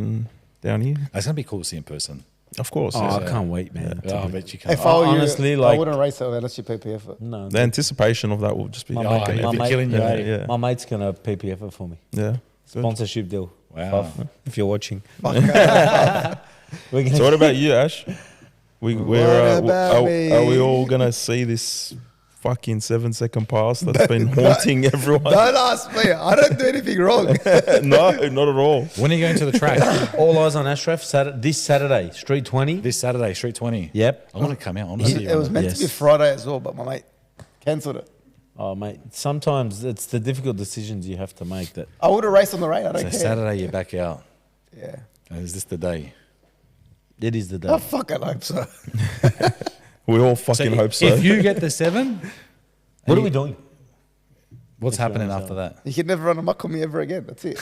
down here.
It's gonna be cool to see in person.
Of course.
Oh,
yeah.
I can't wait, man.
Oh, I bet you can.
If I were you,
honestly,
I
like-
wouldn't race it unless you PPF it.
No,
The anticipation of that will just be
my,
Oh,
mate,
you'd
my,
be
mate,
killing you,
yeah,
mate.
Yeah.
my mate's gonna PPF it for me.
yeah. Good.
Sponsorship deal.
Wow.
Puff, if you're watching,
Fuck.
we're gonna
So what about you, Ash? We're
about
are we
me?
all gonna see this fucking 7-second pass that's been haunting everyone?
Don't ask me. I don't do anything wrong.
No, not at all.
When are you going to the track?
all eyes on Ashraf this Saturday, Street 20.
This Saturday, Street 20.
Yep.
I want to come out. I want to see you.
It was
on
meant
Yes.
to be Friday as well, but my mate cancelled it.
Oh, mate. Sometimes it's the difficult decisions you have to make. That
I would have raced on the rain. I don't
So
care.
Saturday, you're back out.
Yeah.
Is this the day?
it is the day.
I fucking hope so.
We all fucking hope so.
If you get the 7,
What are we doing?
what's
If you
happening
wanna
after
say.
that?
You can never run a muck on me ever again. That's it.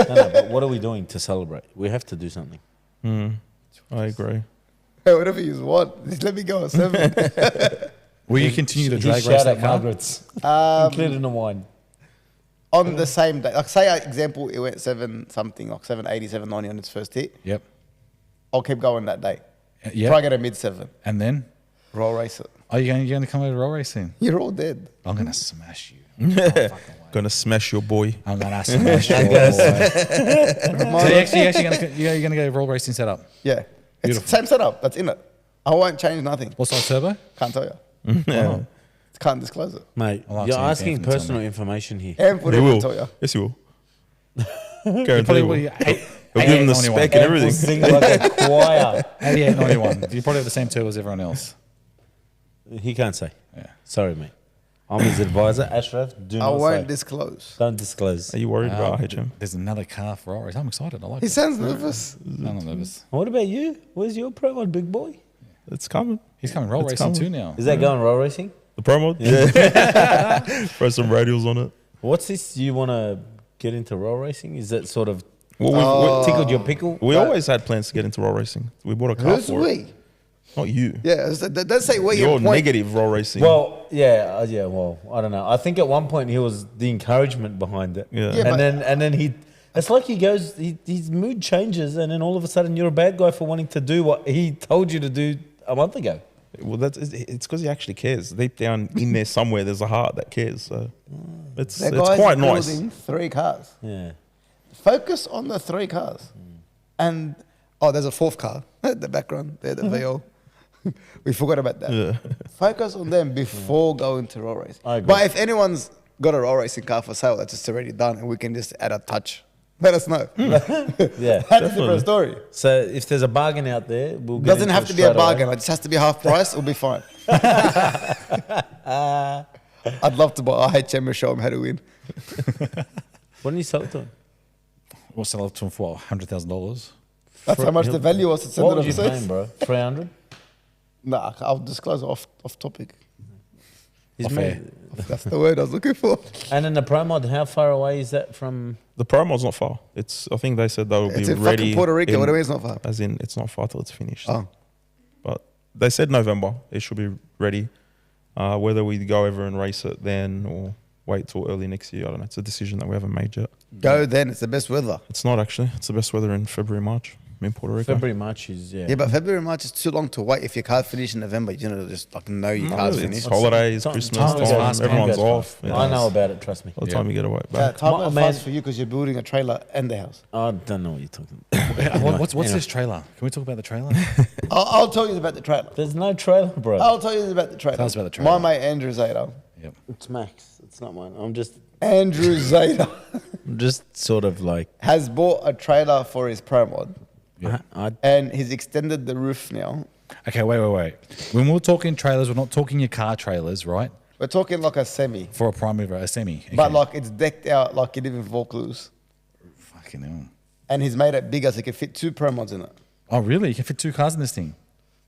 No, but what are we doing to celebrate? We have to do something.
I agree.
Hey, whatever you want. Just let me go at 7.
Will you continue to
He
drag race
shout
that
at
car?
Margaret's.
Um,
Included in the wine.
on the same day. Like, say, example, it went 7 something, like 780, 790 on its first hit.
Yep.
I'll keep going that day.
Yep.
Try get a mid 7.
And then?
Roll race it.
Are you going to come over to roll racing?
You're all dead.
I'm going to smash you.
Gonna smash your boy.
I'm going to smash you. So you're actually going to go roll racing setup.
Yeah. It's
Beautiful.
the same setup. That's in it. I won't change nothing.
What size turbo?
Can't tell you.
Yeah.
Can't disclose it.
Mate,
I'll ask
you're
you
asking
anything to tell
personal
me.
information here.
And put
He
it
will.
tell you.
Yes, he will.
Probably
Guarantee
what
he
you,
will. He'll give him the spec and everything.
Sing like a choir.
8891. You probably have the same turbo as everyone else.
He can't say.
Yeah.
Sorry, mate. I'm his advisor. Ashraf, do
I
not
won't
say.
disclose.
Don't disclose.
Are you worried about HM?
There's another car for Rory. I'm excited. I like
He
it.
sounds nervous.
I'm not nervous.
What about you? Where's your pro mod, big boy?
It's coming.
He's coming roll
It's
racing
coming.
too now.
Is that going roll racing?
The promo? Yeah. Throw some radials on it.
What's this? You want to get into roll racing? Is that sort of
Well,
tickled your pickle?
we always had plans to get into roll racing. We bought a car
Who's
for
we?
it. Not you.
Yeah, don't say we.
You're
in point.
negative roll racing.
Well, yeah. Well, I don't know. I think at one point he was the encouragement behind it.
Yeah.
Yeah, but-
and then he. It's like he goes. His mood changes, and then all of a sudden you're a bad guy for wanting to do what he told you to do a month ago.
Well, it's because he actually cares. Deep down in there somewhere, there's a heart that cares. So it's
That
it's
guy's
quite nice.
building 3 cars.
Yeah.
Focus on the 3 cars. And, there's a 4th car. The background, there, the VO. We forgot about that.
Yeah.
Focus on them before going to roll racing.
I agree.
But if anyone's got a roll racing car for sale that's just already done and we can just add a touch Let us know.
Yeah.
That's a different story.
So if there's a bargain out there, we'll get
Doesn't
into
have
it
to be a
straight away.
bargain. It just has to be half price. It'll be fine. I'd love to buy IHM and show him how to win.
What did you sell it to him?
We'll sell it to him for $100,000.
That's how much the value was to send
What
it
was you
overseas.
paying, bro? 300.
Nah, I'll disclose it off topic.
He's
Off
made-
air.
That's the word I was looking for.
And in the pro mod, how far away is that from?
The pro mod's not far. I think they said they will
It's
be
in
ready.
fucking Puerto Rico.
in-
What do you mean it's not far?
As in, it's not far till it's finished.
Oh.
But they said November. It should be ready. Whether we go over and race it then or wait till early next year, I don't know. It's a decision that we haven't made yet.
Go then. It's the best weather.
It's not actually. It's the best weather in February, March in Puerto Rico.
February, March is
Yeah, but February, March is too long to wait. If your car's finished in November, you know, just like know your
No,
car's
it's
finished.
holidays,
Time-
Christmas
time
time,
goes fast, man.
everyone's
Goes
off.
fast.
Yeah.
I know about it. Trust me.
By the time you get away
Yeah,
back.
time
My
goes
man-
fast for you because you're building a trailer and the house.
I don't know what you're talking about.
What's
Anyway.
this trailer? Can we talk about the trailer?
I'll tell you about the trailer.
There's no trailer, bro.
I'll tell you about the trailer.
Tell us about the trailer.
My mate Andrew Zeta.
Yep.
It's Max. It's not mine. I'm just
Andrew Zeta
sort of like
has bought a trailer for his pro mod
I
and he's extended the roof now.
Okay, wait. When we're talking trailers, we're not talking your car trailers, right?
We're talking like a semi,
For a primary, a semi. Okay.
but like it's decked out like you live in Vaucluse.
Fucking hell.
And he's made it bigger so he can fit 2 pro mods in it.
Oh, really? You can fit 2 cars in this thing?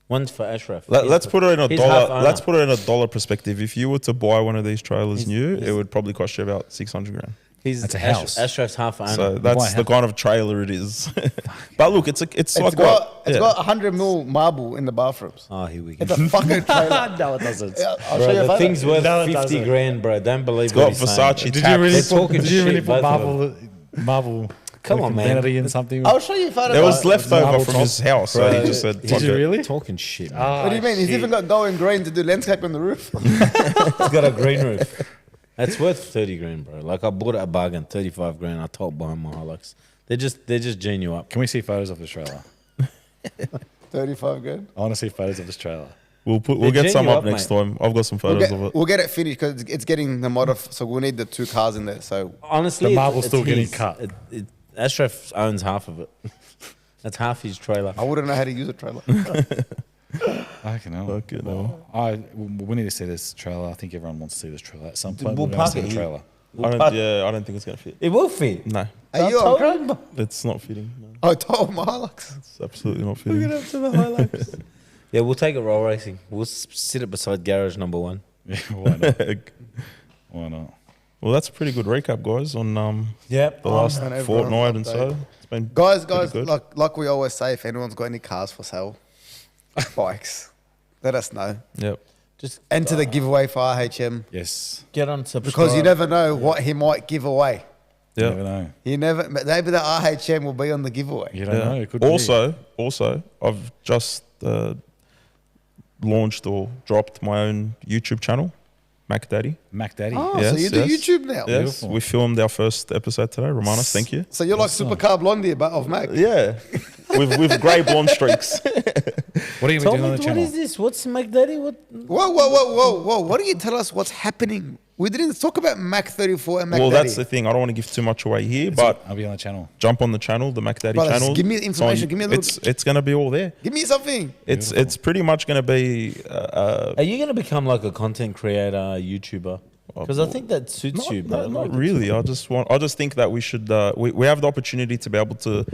one's for Ashraf.
Let's put it in a
He's half
dollar.
owner.
Let's put it in a dollar perspective. If you were to buy one of these trailers new, it would probably cost you about 600 grand.
He's
That's a house.
Ashraf's half owner.
So
buy
that's
a
the
house.
kind of trailer it is. But look, it's like
got
what? Yeah.
100 mil marble in the bathrooms.
oh, here we go.
It's a fucking trailer.
No, it doesn't.
Yeah, I'll show
Bro,
you a
the
photo.
thing's worth
No, it
50
doesn't.
grand, bro. Don't believe
It's
what
got
he's saying.
Versace
Did you
tax.
really
They're talking
did you really
shit,
put
both of
Marvel
Come on, man.
vanity in something?
I'll show you a photo.
It was left over
marble
from
top.
his house, so he just said,
Did
"Fuck
you
it."
really?
Talking shit, man.
What do you mean? He's even got going green to do landscape on the roof.
He's got a green roof. That's worth 30 grand, bro. Like I bought it at a bargain, 35 grand. I told behind my Hilux. They're just geeing you up.
Can we see photos of this trailer?
35 grand.
I want to see photos of this trailer.
We'll
They
get
gin
some
you
up
up,
next
mate.
time. I've got some photos of it.
We'll get it finished because it's getting the mod off, so we'll need the 2 cars in there. So
Honestly,
The marble's
it's
still getting
his.
cut.
Ashraf owns half of it. That's half his trailer.
I wouldn't know how to use a trailer.
I can know.
Fuck it, no.
We need to see this trailer. I think everyone wants to see this trailer at some point.
We'll
We're gonna
park
see
it
the
here.
trailer.
I don't think it's gonna fit.
It will fit.
No,
Are you on crowd?
it's not fitting. No,
I told my Hilux.
it's absolutely not fitting.
up to the Hilux. Yeah, we'll take it roll racing. We'll sit it beside garage number 1.
Yeah, why not? Why not?
Well, that's a pretty good recap, guys, on
Yep.
the last
and everyone
fortnight and
update.
so. It's been
Guys,
pretty good.
like we always say, if anyone's got any cars for sale, bikes, let us know.
Yep.
Just
Enter the giveaway for RHM
Yes.
get on subscribe.
because you never know what he might give away.
You
Yeah.
never know.
You never, maybe the RHM will be on the giveaway.
You don't
Yeah.
know. It could be.
Also, I've just launched or dropped my own YouTube channel, Mac Daddy.
Mac Daddy.
Oh, so
Yes,
you do
yes.
YouTube now?
Yes,
Beautiful.
we filmed our first episode today. Romanos, thank you.
So you're like Supercar Blondie, but of Mac.
Yeah, with grey blonde streaks.
What are you
Tell
going to do
me,
on the
what
channel?
is this? What's McDaddy? What?
Whoa! Why don't you tell us what's happening? We didn't talk about Mac 34 and Mac
Well,
Daddy.
that's the thing. I don't want to give too much away here, but
I'll be on the channel.
jump on the channel, the Mac Daddy
Brothers,
channel.
give me the
It's on-
information, give me a little-
It's going to be all there.
Give me something.
It's pretty much going to be.
Are you going to become like a content creator, YouTuber? Because I think that suits you, bro.
Not really. I just think that we should. We have the opportunity to be able to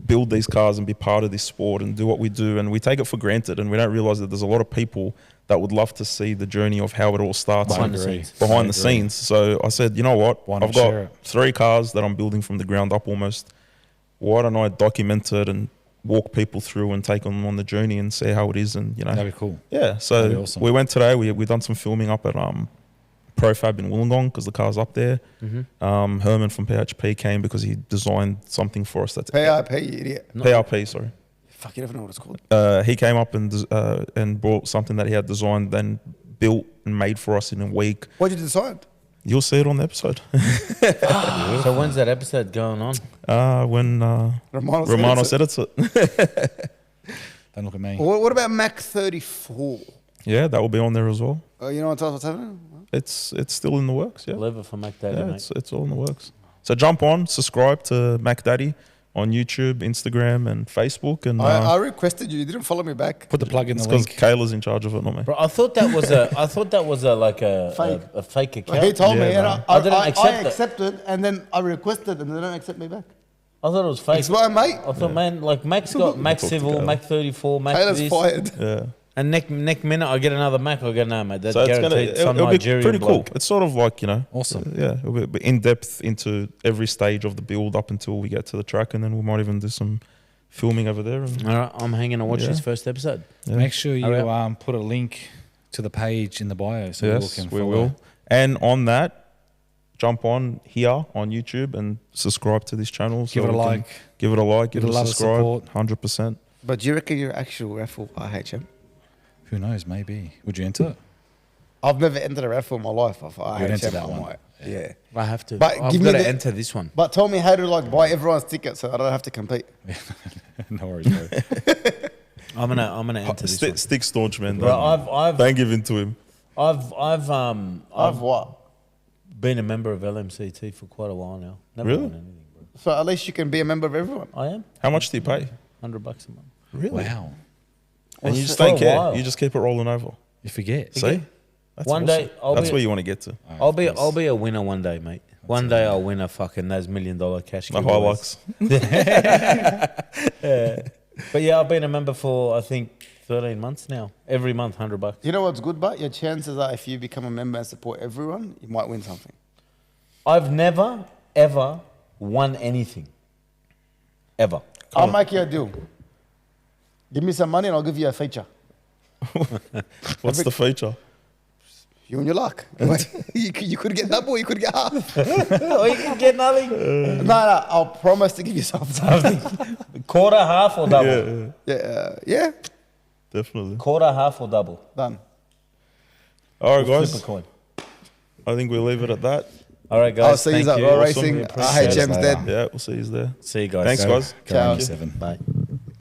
build these cars and be part of this sport and do what we do, and we take it for granted, and we don't realize that there's a lot of people that would love to see the journey of how it all starts
Behind the
and
scenes.
behind
I
the
agree.
scenes. So I said, you know what?
Why not
I've
share
got
it?
3 cars that I'm building from the ground up almost. Why don't I document it and walk people through and take them on the journey and see how it is, and you know.
That'd be cool.
Yeah,
That'd be
so
awesome.
we went today. We done some filming up at Profab in Wollongong because the car's up there. Herman from PHP came because he designed something for us. That's
PIP, you idiot.
PRP, sorry.
Fuck, you never know what it's called.
He came up and brought something that he had designed, then built and made for us in a week.
What did you decide?
You'll see it on the episode
So when's that episode going on?
when
Romanos
edits it.
Don't look at me.
What about Mac 34?
Yeah, that will be on there as well.
Oh, you know what? Tell us what's happening?
It's still in the works. Yeah,
Lever for McDaddy,
yeah,
mate.
it's all in the works. So jump on, subscribe to Mac Daddy on YouTube, Instagram, and Facebook. And
I requested you. You didn't follow me back.
Put the plug in the
because
link.
Kayla's in charge of it, not me.
Bro, I thought that was a like a fake account.
He told me,
Yeah,
and
no.
I didn't accept
I
it.
accepted, and then I requested, and they don't accept me back.
I thought it was fake.
It's why, mate.
I thought, man, like Mac's got Mac
Talk to
Civil,
Kayla.
Mac 34, Mac
Taylor's
this,
fired.
Yeah.
and next minute I get another Mac. I go, no, mate, that's
So it's gonna,
guaranteed. Some
it'll be
Nigerian
pretty
bloke.
cool. It's sort of like,
Awesome.
yeah, it'll be a bit in depth into every stage of the build up until we get to the track, and then we might even do some filming over there. And,
All right, I'm hanging to watch
Yeah.
this first episode.
yeah.
Make sure you
Alright.
put a link to the page in the bio so
Yes,
people can
we
follow.
will. And on that, jump on here on YouTube and subscribe to this channel.
Give it a
we can
like.
Give it a like. Give
Give
it
it a
a
lot of
subscribe.
support.
100%.
But do you reckon you're actual raffle IHM?
Who knows? Maybe. Would you enter it?
I've never entered a raffle in my life. For
You'd enter
IHM,
that
I
one.
might. Yeah.
I have to.
But
I've
give me
got to
the-
enter this one.
But tell me how to like buy everyone's ticket so I don't have to compete.
No worries, bro.
I'm gonna enter this one.
Stick staunch, man.
Bro,
Don't give in to him.
I've what?
been a member of LMCT for quite a while now. Never
Really?
won anything, bro.
So at least you can be a member of everyone.
I am
How much do you pay?
$100 a month.
Really?
Wow.
And you
For
just
a
don't care.
while.
You just keep it rolling over.
You forget.
See? That's
One day I'll
That's
be-
where you want to get to.
I'll be a winner one day, mate. One day I'll win a fucking those $1 million cash.
The
giveaways.
Hilux.
But yeah, I've been a member for I think 13 months now. Every month, $100.
You know what's good, but your chances are if you become a member and support everyone, you might win something.
I've never ever won anything. Ever.
I'll make you a deal. Give me some money and I'll give you a feature.
What's the feature?
You and your luck. you could get double, you could get half.
Oh, you can get nothing.
No, I'll promise to give you something.
Quarter, half, or double.
Yeah,
Yeah,
definitely.
Quarter, half, or double.
done.
All right,
Flip
guys.
a coin.
I think we'll leave it at that.
All right,
I'll
guys.
see you
Thank
at
you.
Raw
Awesome.
Racing.
We
appreciate it.
IHM's dead.
Yeah, we'll see you there.
See you guys.
Thanks, guys.
Go on,
Ciao.
7.
Bye.